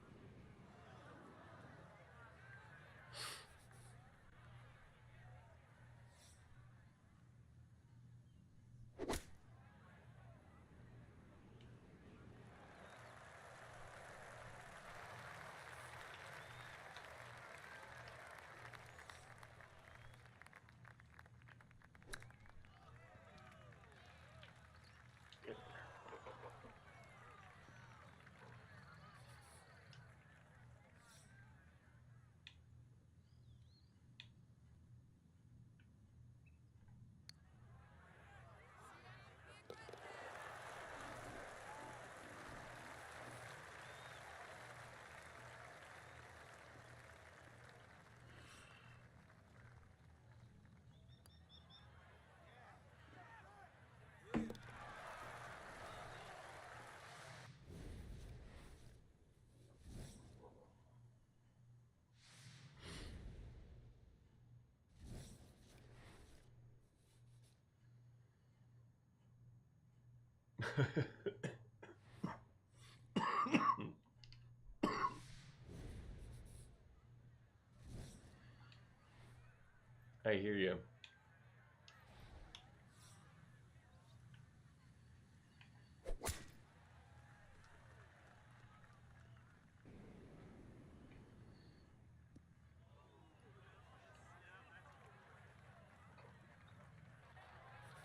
I hear you.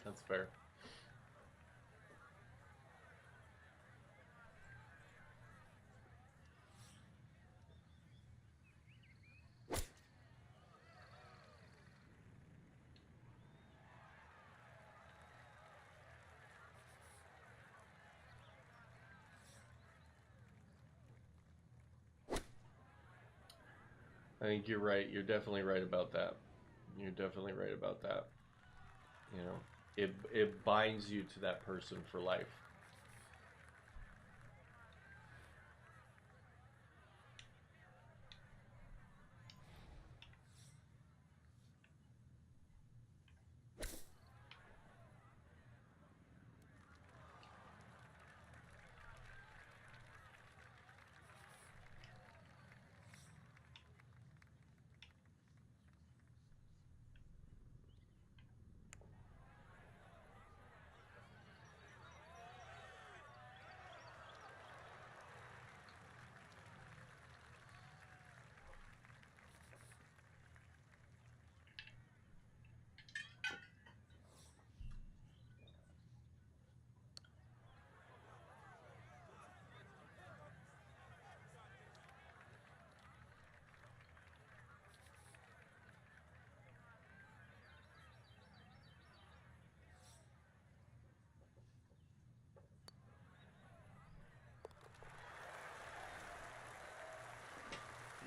That's fair. I think you're right. You're definitely right about that. You're definitely right about that. You know, it binds you to that person for life.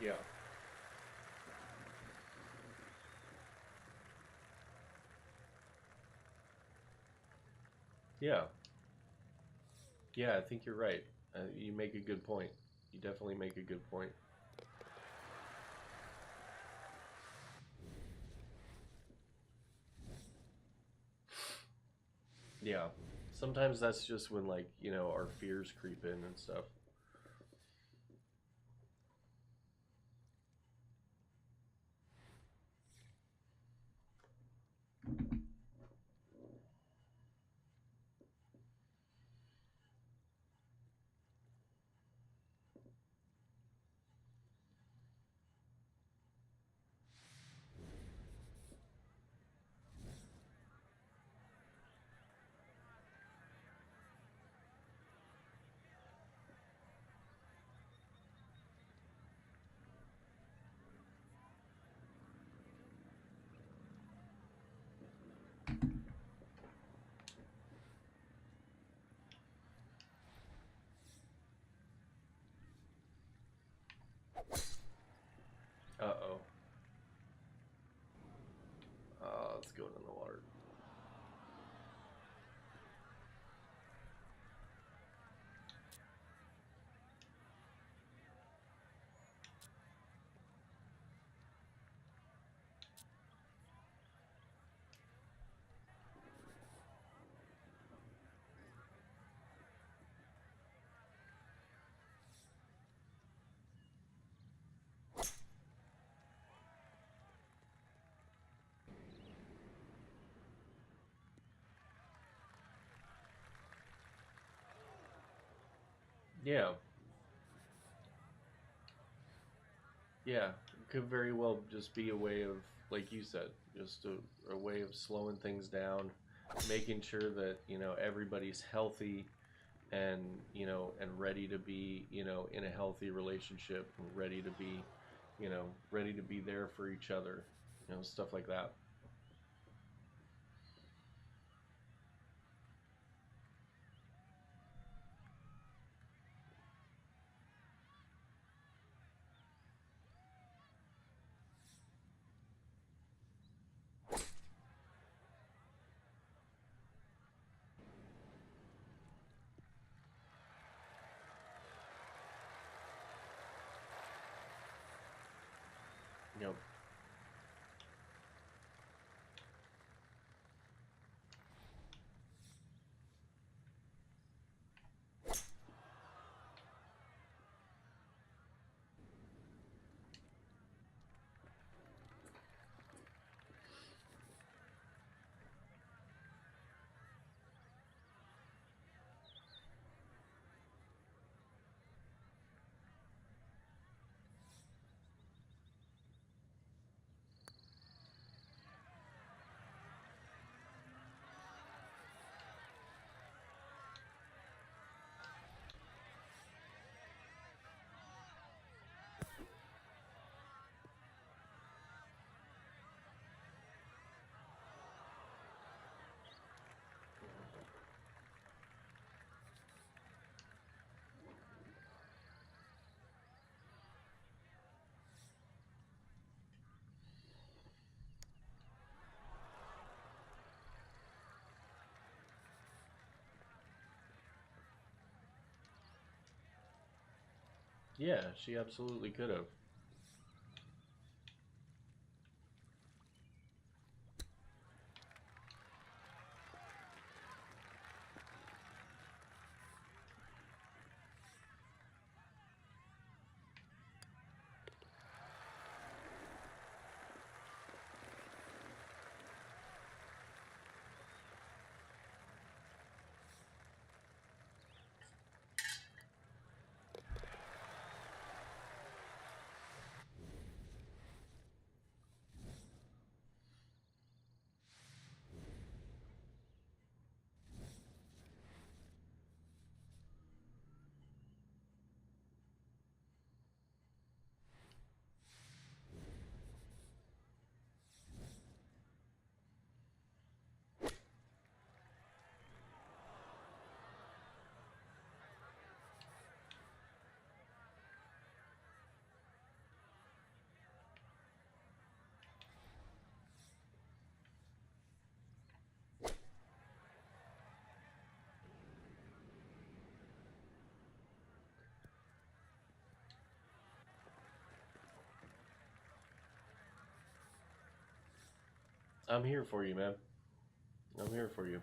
Yeah. Yeah. Yeah, I think you're right. You make a good point. You definitely make a good point. Yeah. Sometimes that's just when, like, our fears creep in and stuff. Uh-oh. Let's go in the water. Yeah. Yeah. It could very well just be a way of, like you said, just a way of slowing things down, making sure that, everybody's healthy and, and ready to be, in a healthy relationship, and ready to be there for each other, stuff like that. You know, yeah, she absolutely could have. I'm here for you, man. I'm here for you.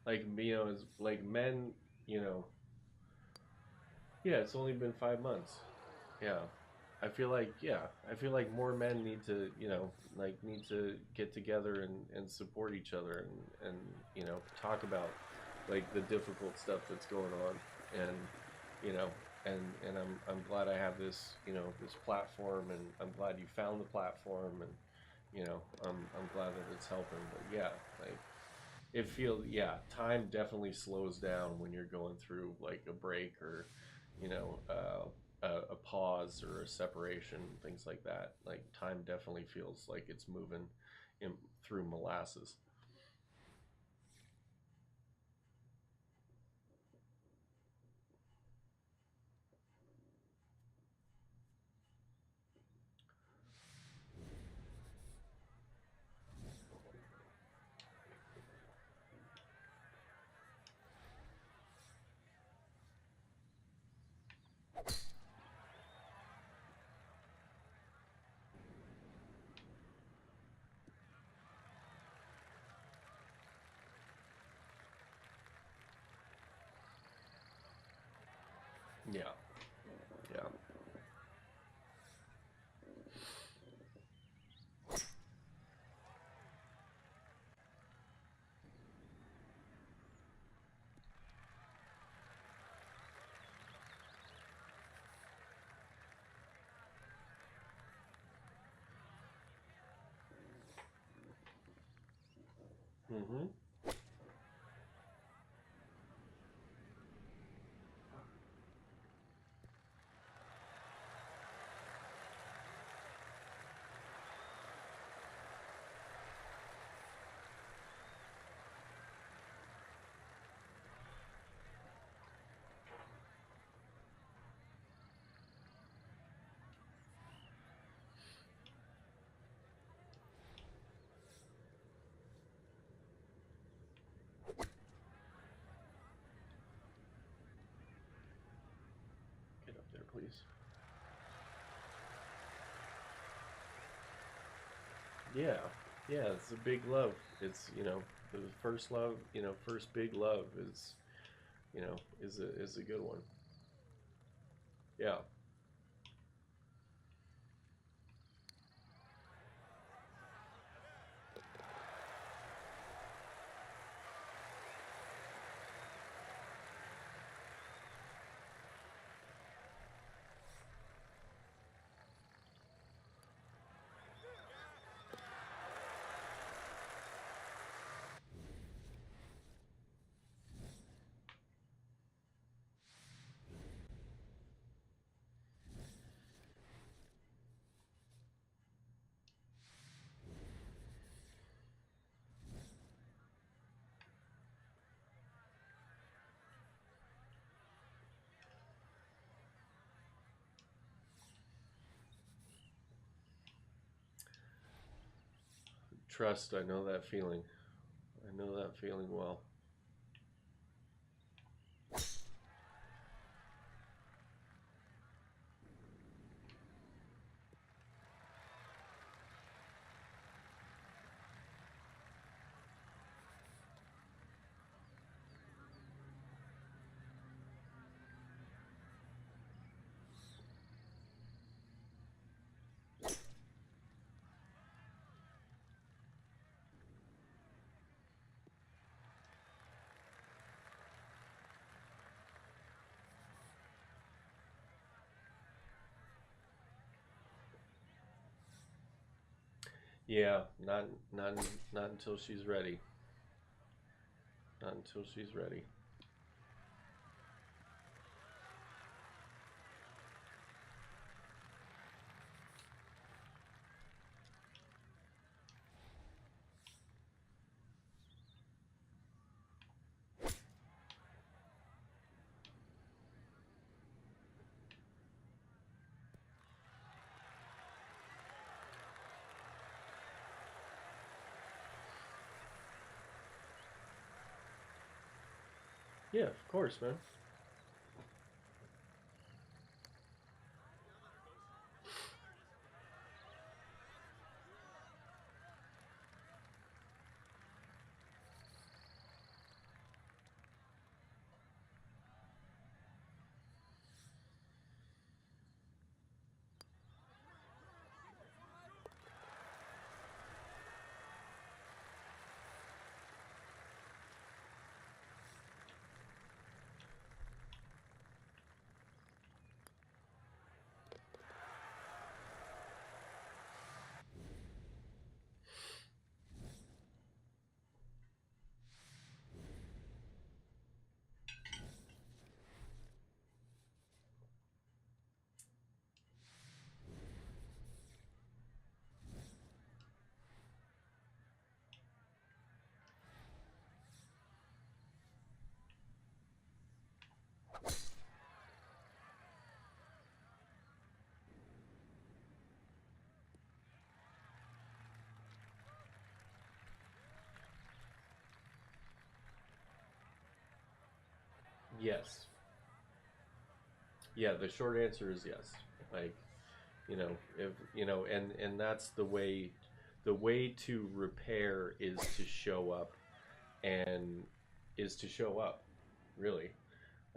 Like, it's like men, you know, yeah, it's only been 5 months. Yeah. I feel like more men need to, need to get together and support each other and, talk about like the difficult stuff that's going on. And, you know, and I'm glad I have this, this platform, and I'm glad you found the platform, and, I'm glad that it's helping. But yeah, like it feels, yeah, time definitely slows down when you're going through like a break, or you know a pause or a separation, things like that. Like time definitely feels like it's moving through molasses. Yeah, yeah. Mm-hmm. Get up there, please. Yeah, yeah. It's a big love. It's, the first love. First big love is, is a good one. Yeah. Trust. I know that feeling. I know that feeling well. Yeah, not until she's ready. Not until she's ready. Yeah, of course, man. Yes. Yeah, the short answer is yes. Like, if and that's the way to repair is to show up and is to show up, really.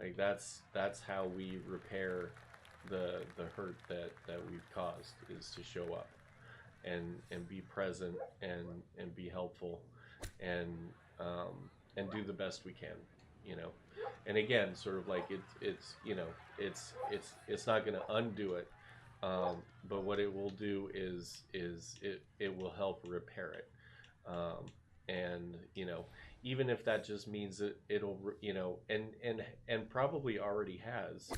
Like that's how we repair the hurt that we've caused, is to show up and be present and be helpful and and do the best we can, you know. And again, sort of like it's it's not going to undo it, but what it will do is it will help repair it, and even if that just means that it'll and probably already has,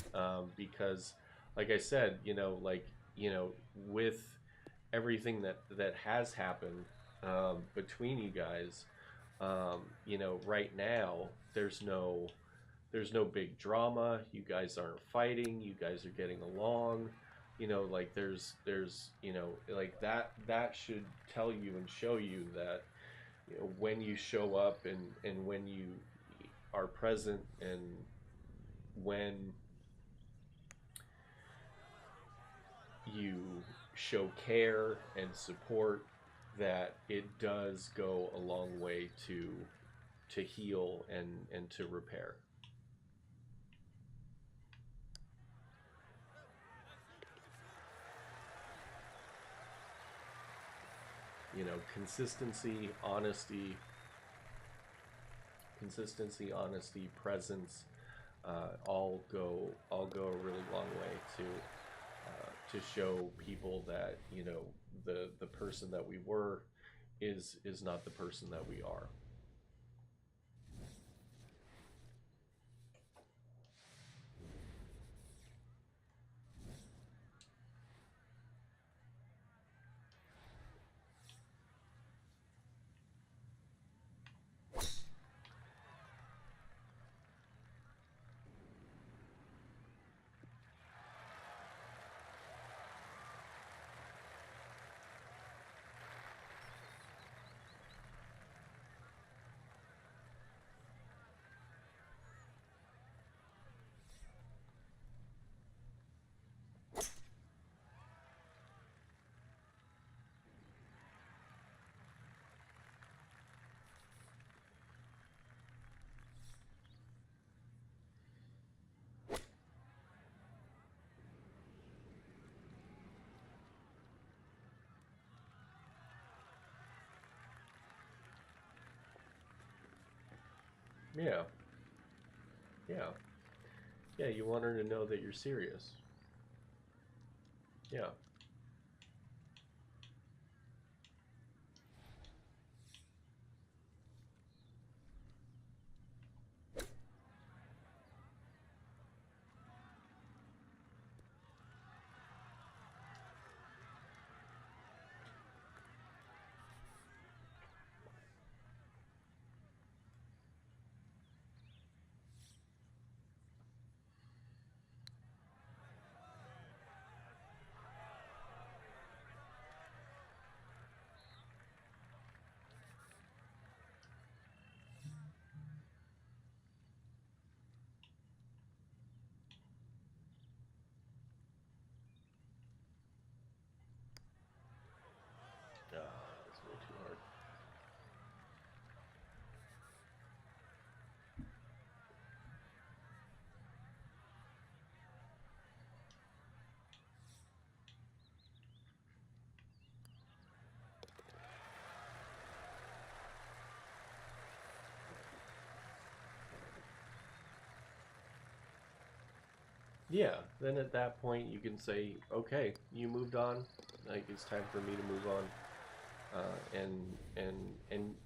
because like I said, with everything that has happened, between you guys, right now there's no big drama. You guys aren't fighting. You guys are getting along. Like there's like that should tell you and show you that, when you show up and when you are present, and when you show care and support, that it does go a long way to heal and to repair. Consistency, honesty, presence, all go a really long way to show people that, the person that we were is not the person that we are. Yeah, yeah, yeah. You want her to know that you're serious. Yeah, yeah, then at that point you can say, okay, you moved on. Like it's time for me to move on,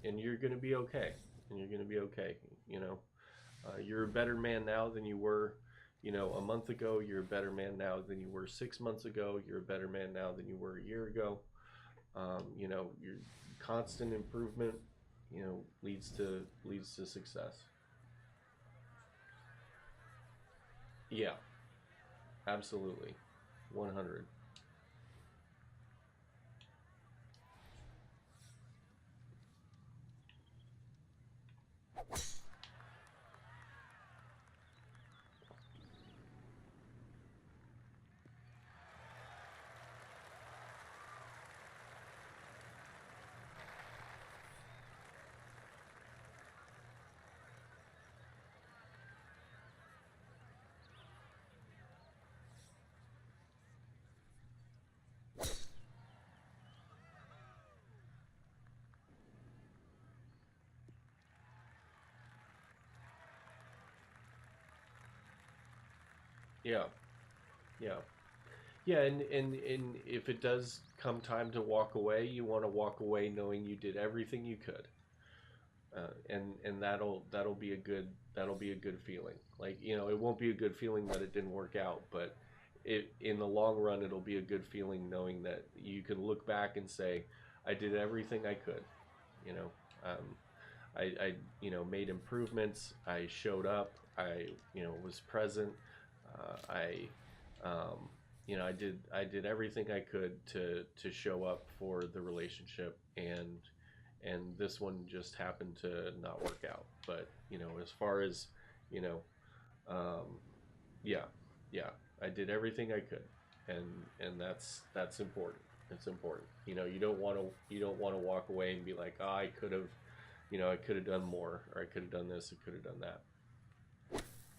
and you're gonna be okay, and you're gonna be okay. You know, you're a better man now than you were, a month ago. You're a better man now than you were 6 months ago. You're a better man now than you were a year ago. Your constant improvement, leads to success. Yeah, absolutely, 100. Yeah, yeah. Yeah, and if it does come time to walk away, you want to walk away knowing you did everything you could, and that'll be a good feeling. Like it won't be a good feeling that it didn't work out, but in the long run, it'll be a good feeling knowing that you can look back and say, I did everything I could. You know, um, I made improvements. I showed up. I was present. I I did everything I could to show up for the relationship, and this one just happened to not work out. But as far as you know um, yeah, yeah, I did everything I could, and that's important. It's important. You don't want to walk away and be like, oh, I could have done more, or I could have done this, I could have done that.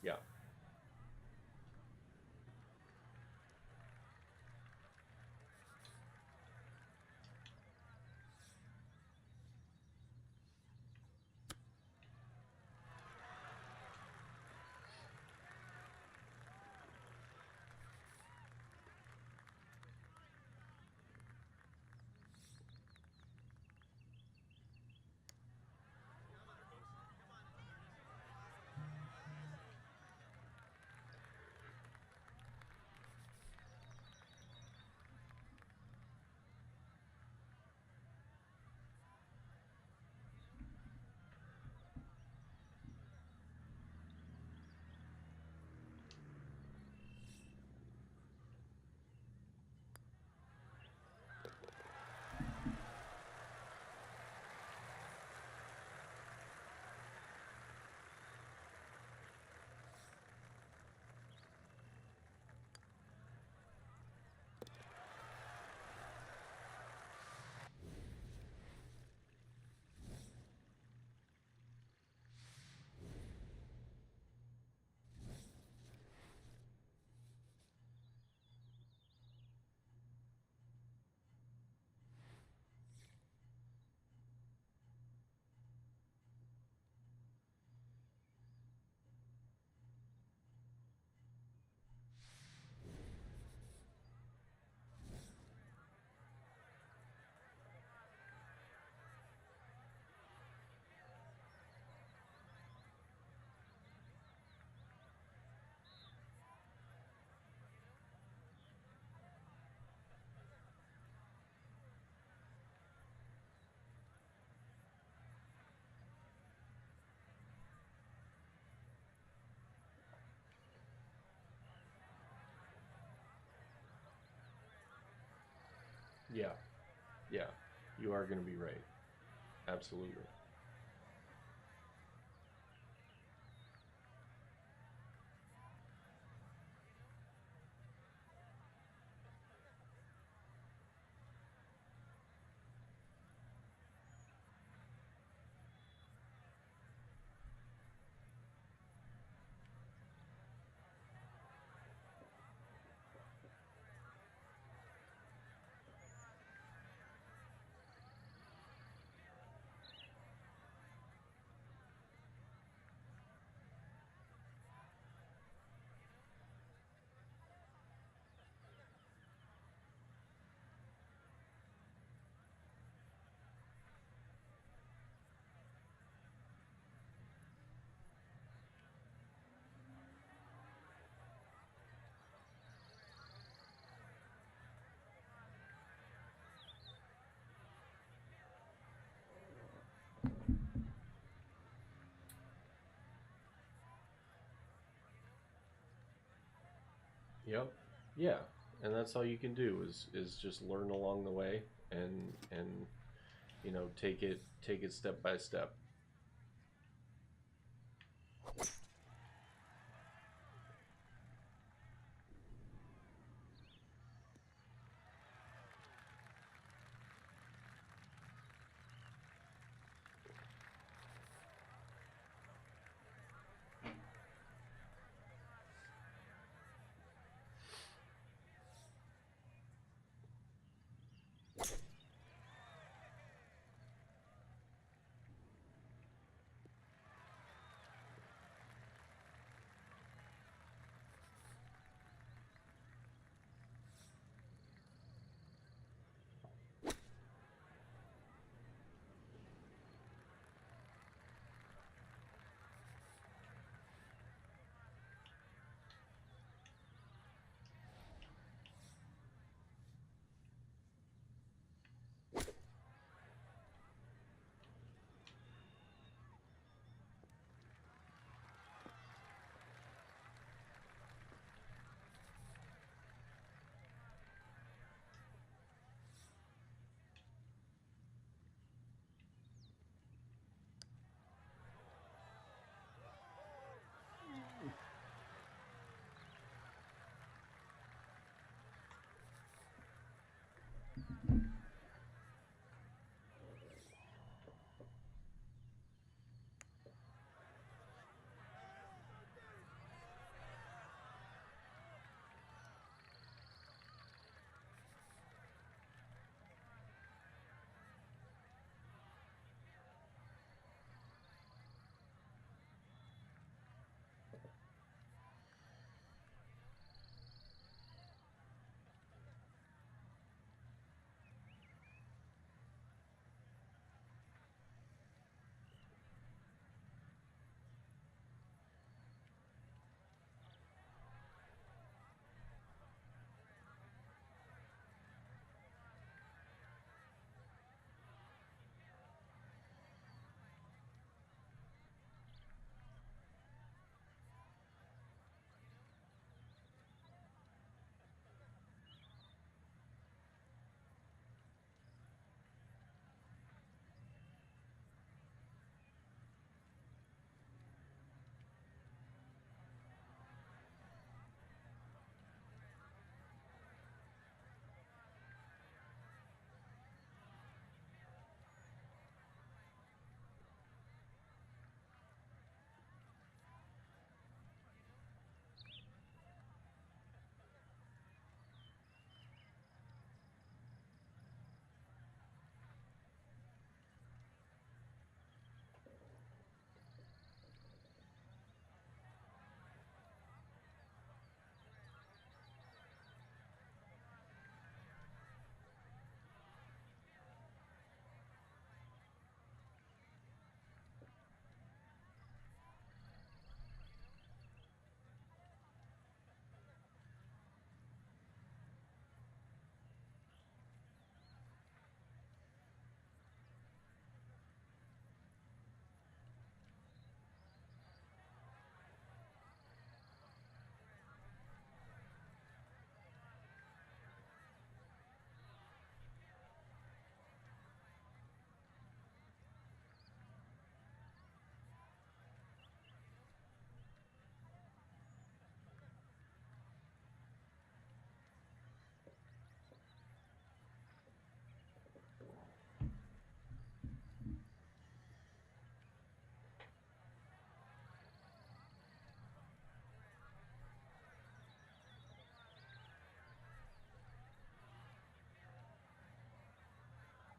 Yeah, yeah, yeah. You are going to be right. Absolutely. Yep. Yeah. And that's all you can do is just learn along the way and take it step by step.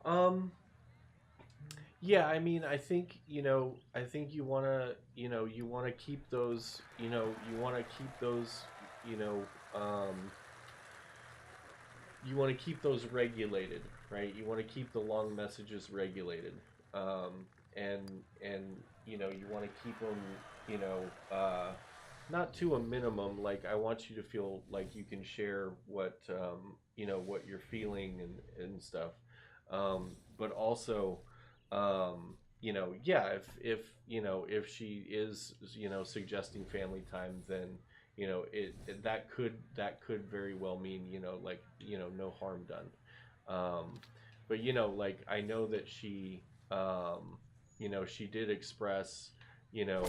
Um Yeah, I mean, I think, I think you want to keep those, you want to keep those, you know, um, you want to keep those regulated, right? You want to keep the long messages regulated, um, and you want to keep them, you know, not to a minimum. Like I want you to feel like you can share what you're feeling and stuff, but also, yeah, if she is suggesting family time, then that could very well mean, like, no harm done. um but like, I know that she did express, you know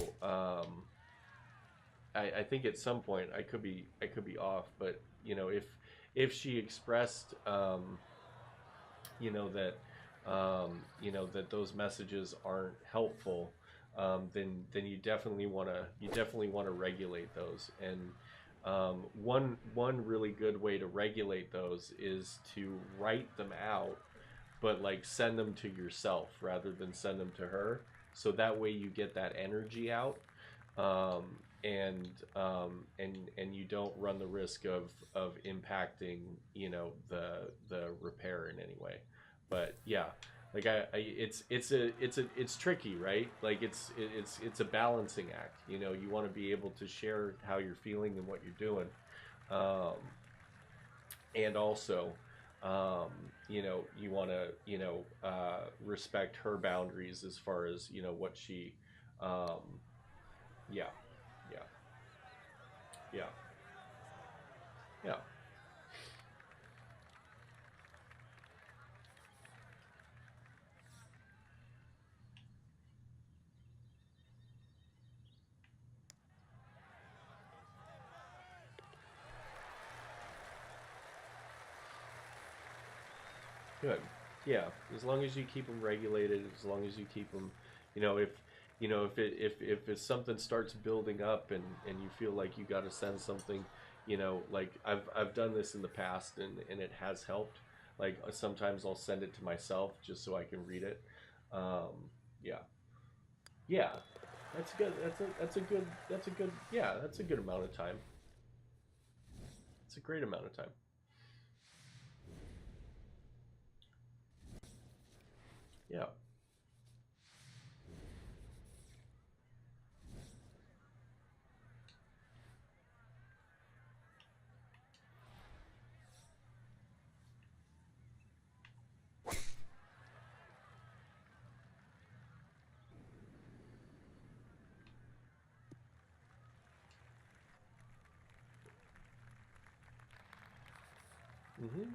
I think at some point, I could be off, but if she expressed, that, that those messages aren't helpful, then you definitely want to regulate those. And one really good way to regulate those is to write them out, but like send them to yourself rather than send them to her, so that way you get that energy out. um, and you don't run the risk of impacting, the repair in any way. But yeah, like, it's tricky, right? Like, it's a balancing act. You want to be able to share how you're feeling and what you're doing, um, and also, um, you want to, respect her boundaries as far as, what she, um, yeah, yeah, yeah, yeah. Good. Yeah, as long as you keep them regulated, as long as you keep them, if if something starts building up, and you feel like you got to send something, like, I've done this in the past, and it has helped. Like, sometimes I'll send it to myself just so I can read it. Yeah, yeah, that's good. That's a good. Yeah, that's a good amount of time. It's a great amount of time. Yeah. Mm-hmm.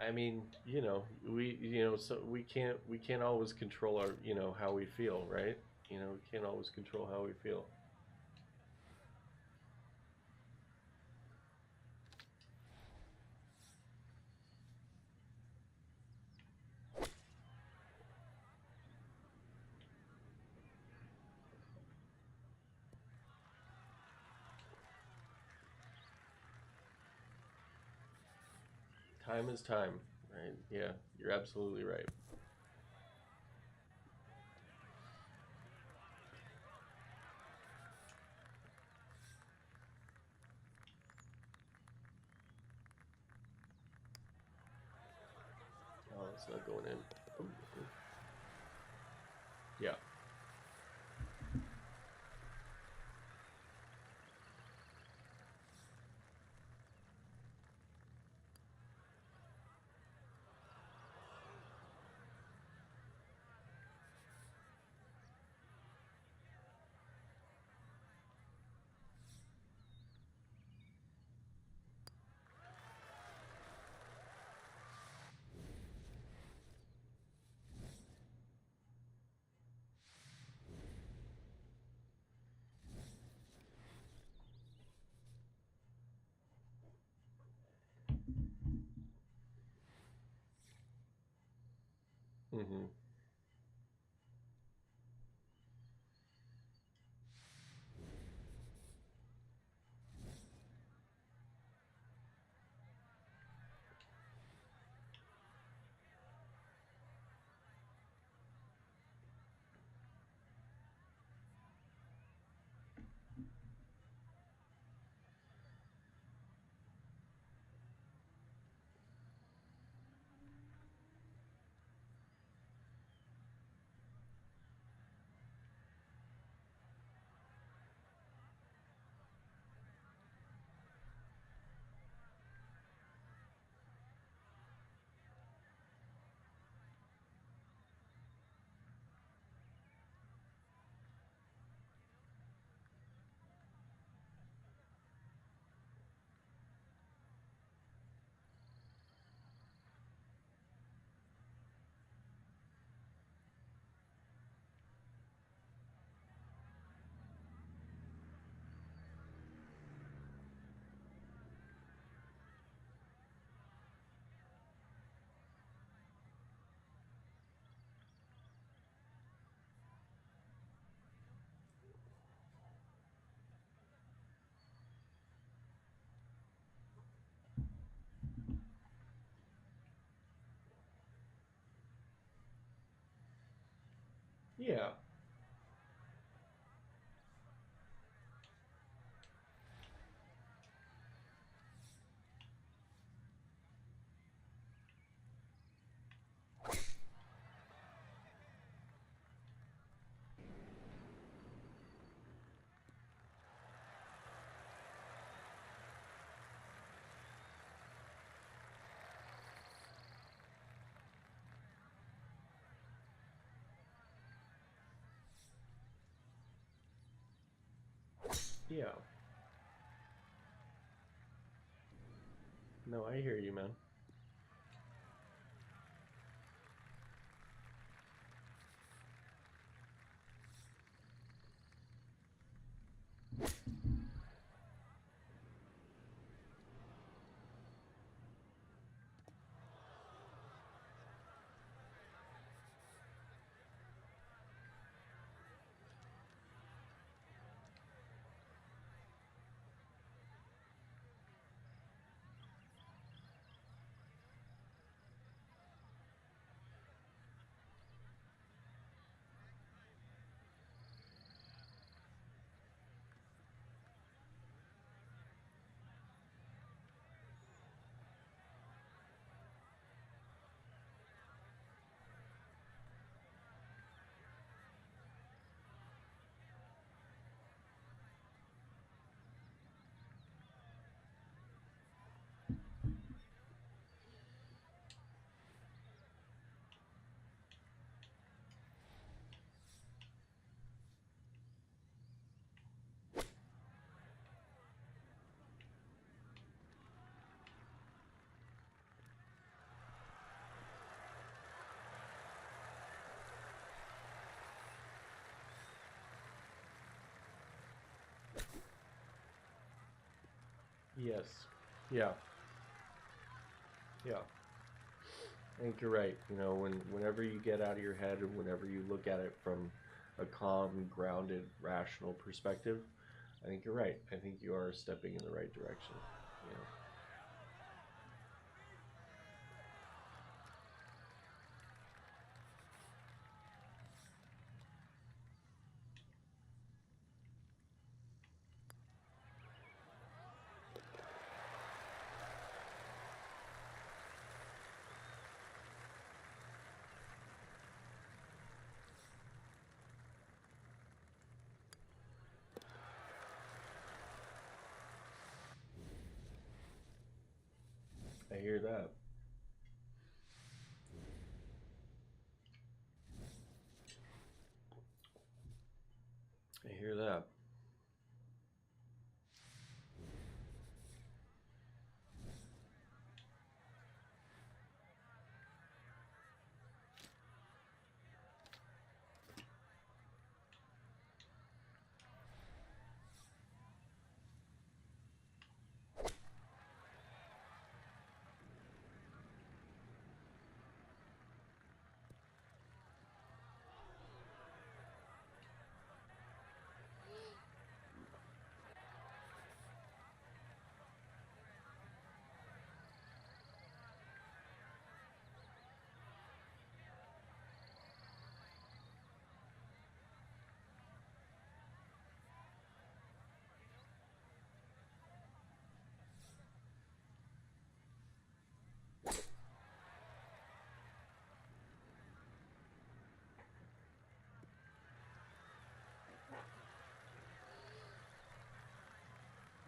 I mean, so we can't always control our, how we feel, right? We can't always control how we feel. Time is time, right? Yeah, you're absolutely right. Oh, it's not going in. Ooh, ooh. Yeah. Mm-hmm. Yeah. Yeah. No, I hear you, man. Yes. Yeah. Yeah. I think you're right. You know, whenever you get out of your head and whenever you look at it from a calm, grounded, rational perspective, I think you're right. I think you are stepping in the right direction. You know. I hear that. I hear that.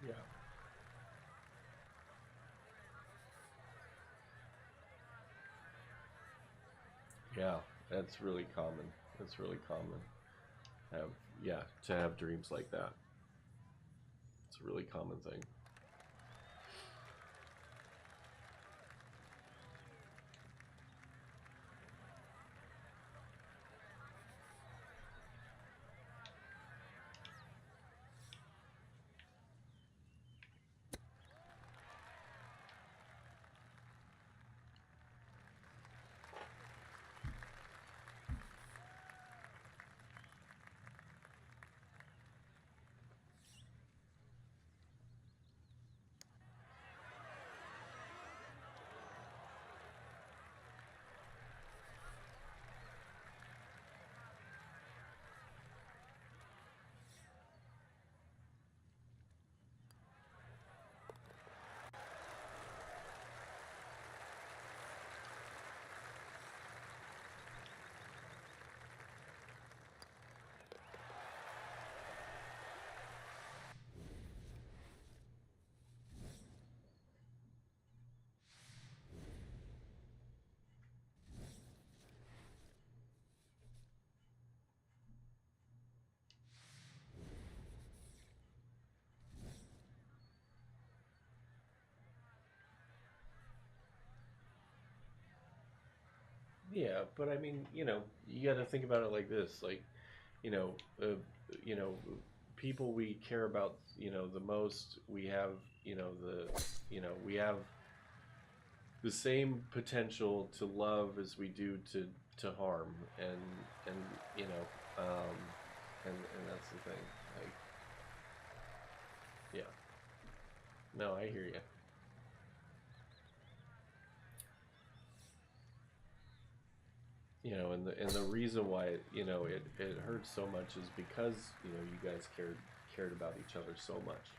Yeah. Yeah, that's really common. That's really common. Have Yeah, to have dreams like that. It's a really common thing. Yeah, but I mean, you got to think about it like this, like, you know, uh, you know, people we care about, the most, we have, we have the same potential to love as we do to harm, and you know, and that's the thing. Like, yeah, no, I hear you. And the reason why it hurts so much is because you guys cared about each other so much.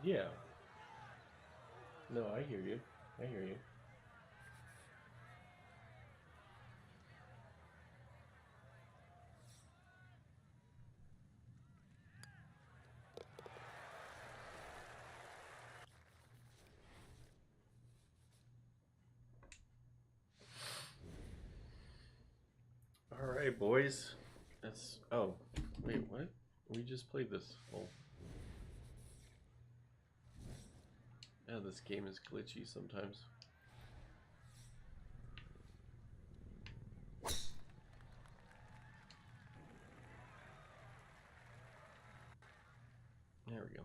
Yeah, no, I hear you. I hear you. All right, boys. That's. Oh, wait, what? We just played this. Oh. Yeah, this game is glitchy sometimes. There we go.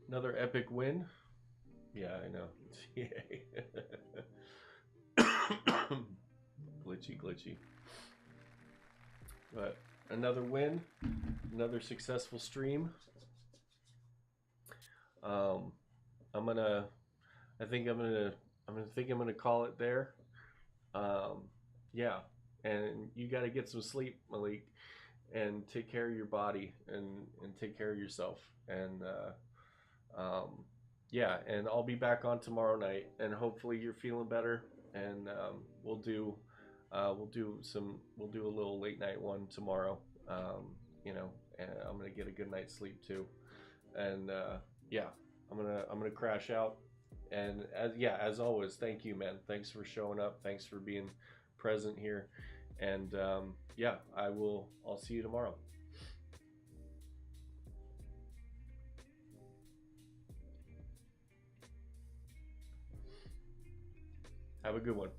Another epic win. Yeah, I know. Yay. glitchy. But another win, another successful stream. I'm gonna. I think I'm gonna call it there. Yeah, and you got to get some sleep, Malik, and take care of your body and take care of yourself. And yeah, and I'll be back on tomorrow night, and hopefully you're feeling better. And we'll do a little late night one tomorrow. You know, and I'm gonna get a good night's sleep too. And yeah, I'm gonna crash out. And as always, thank you, man. Thanks for showing up. Thanks for being present here. And yeah, I'll see you tomorrow. Have a good one.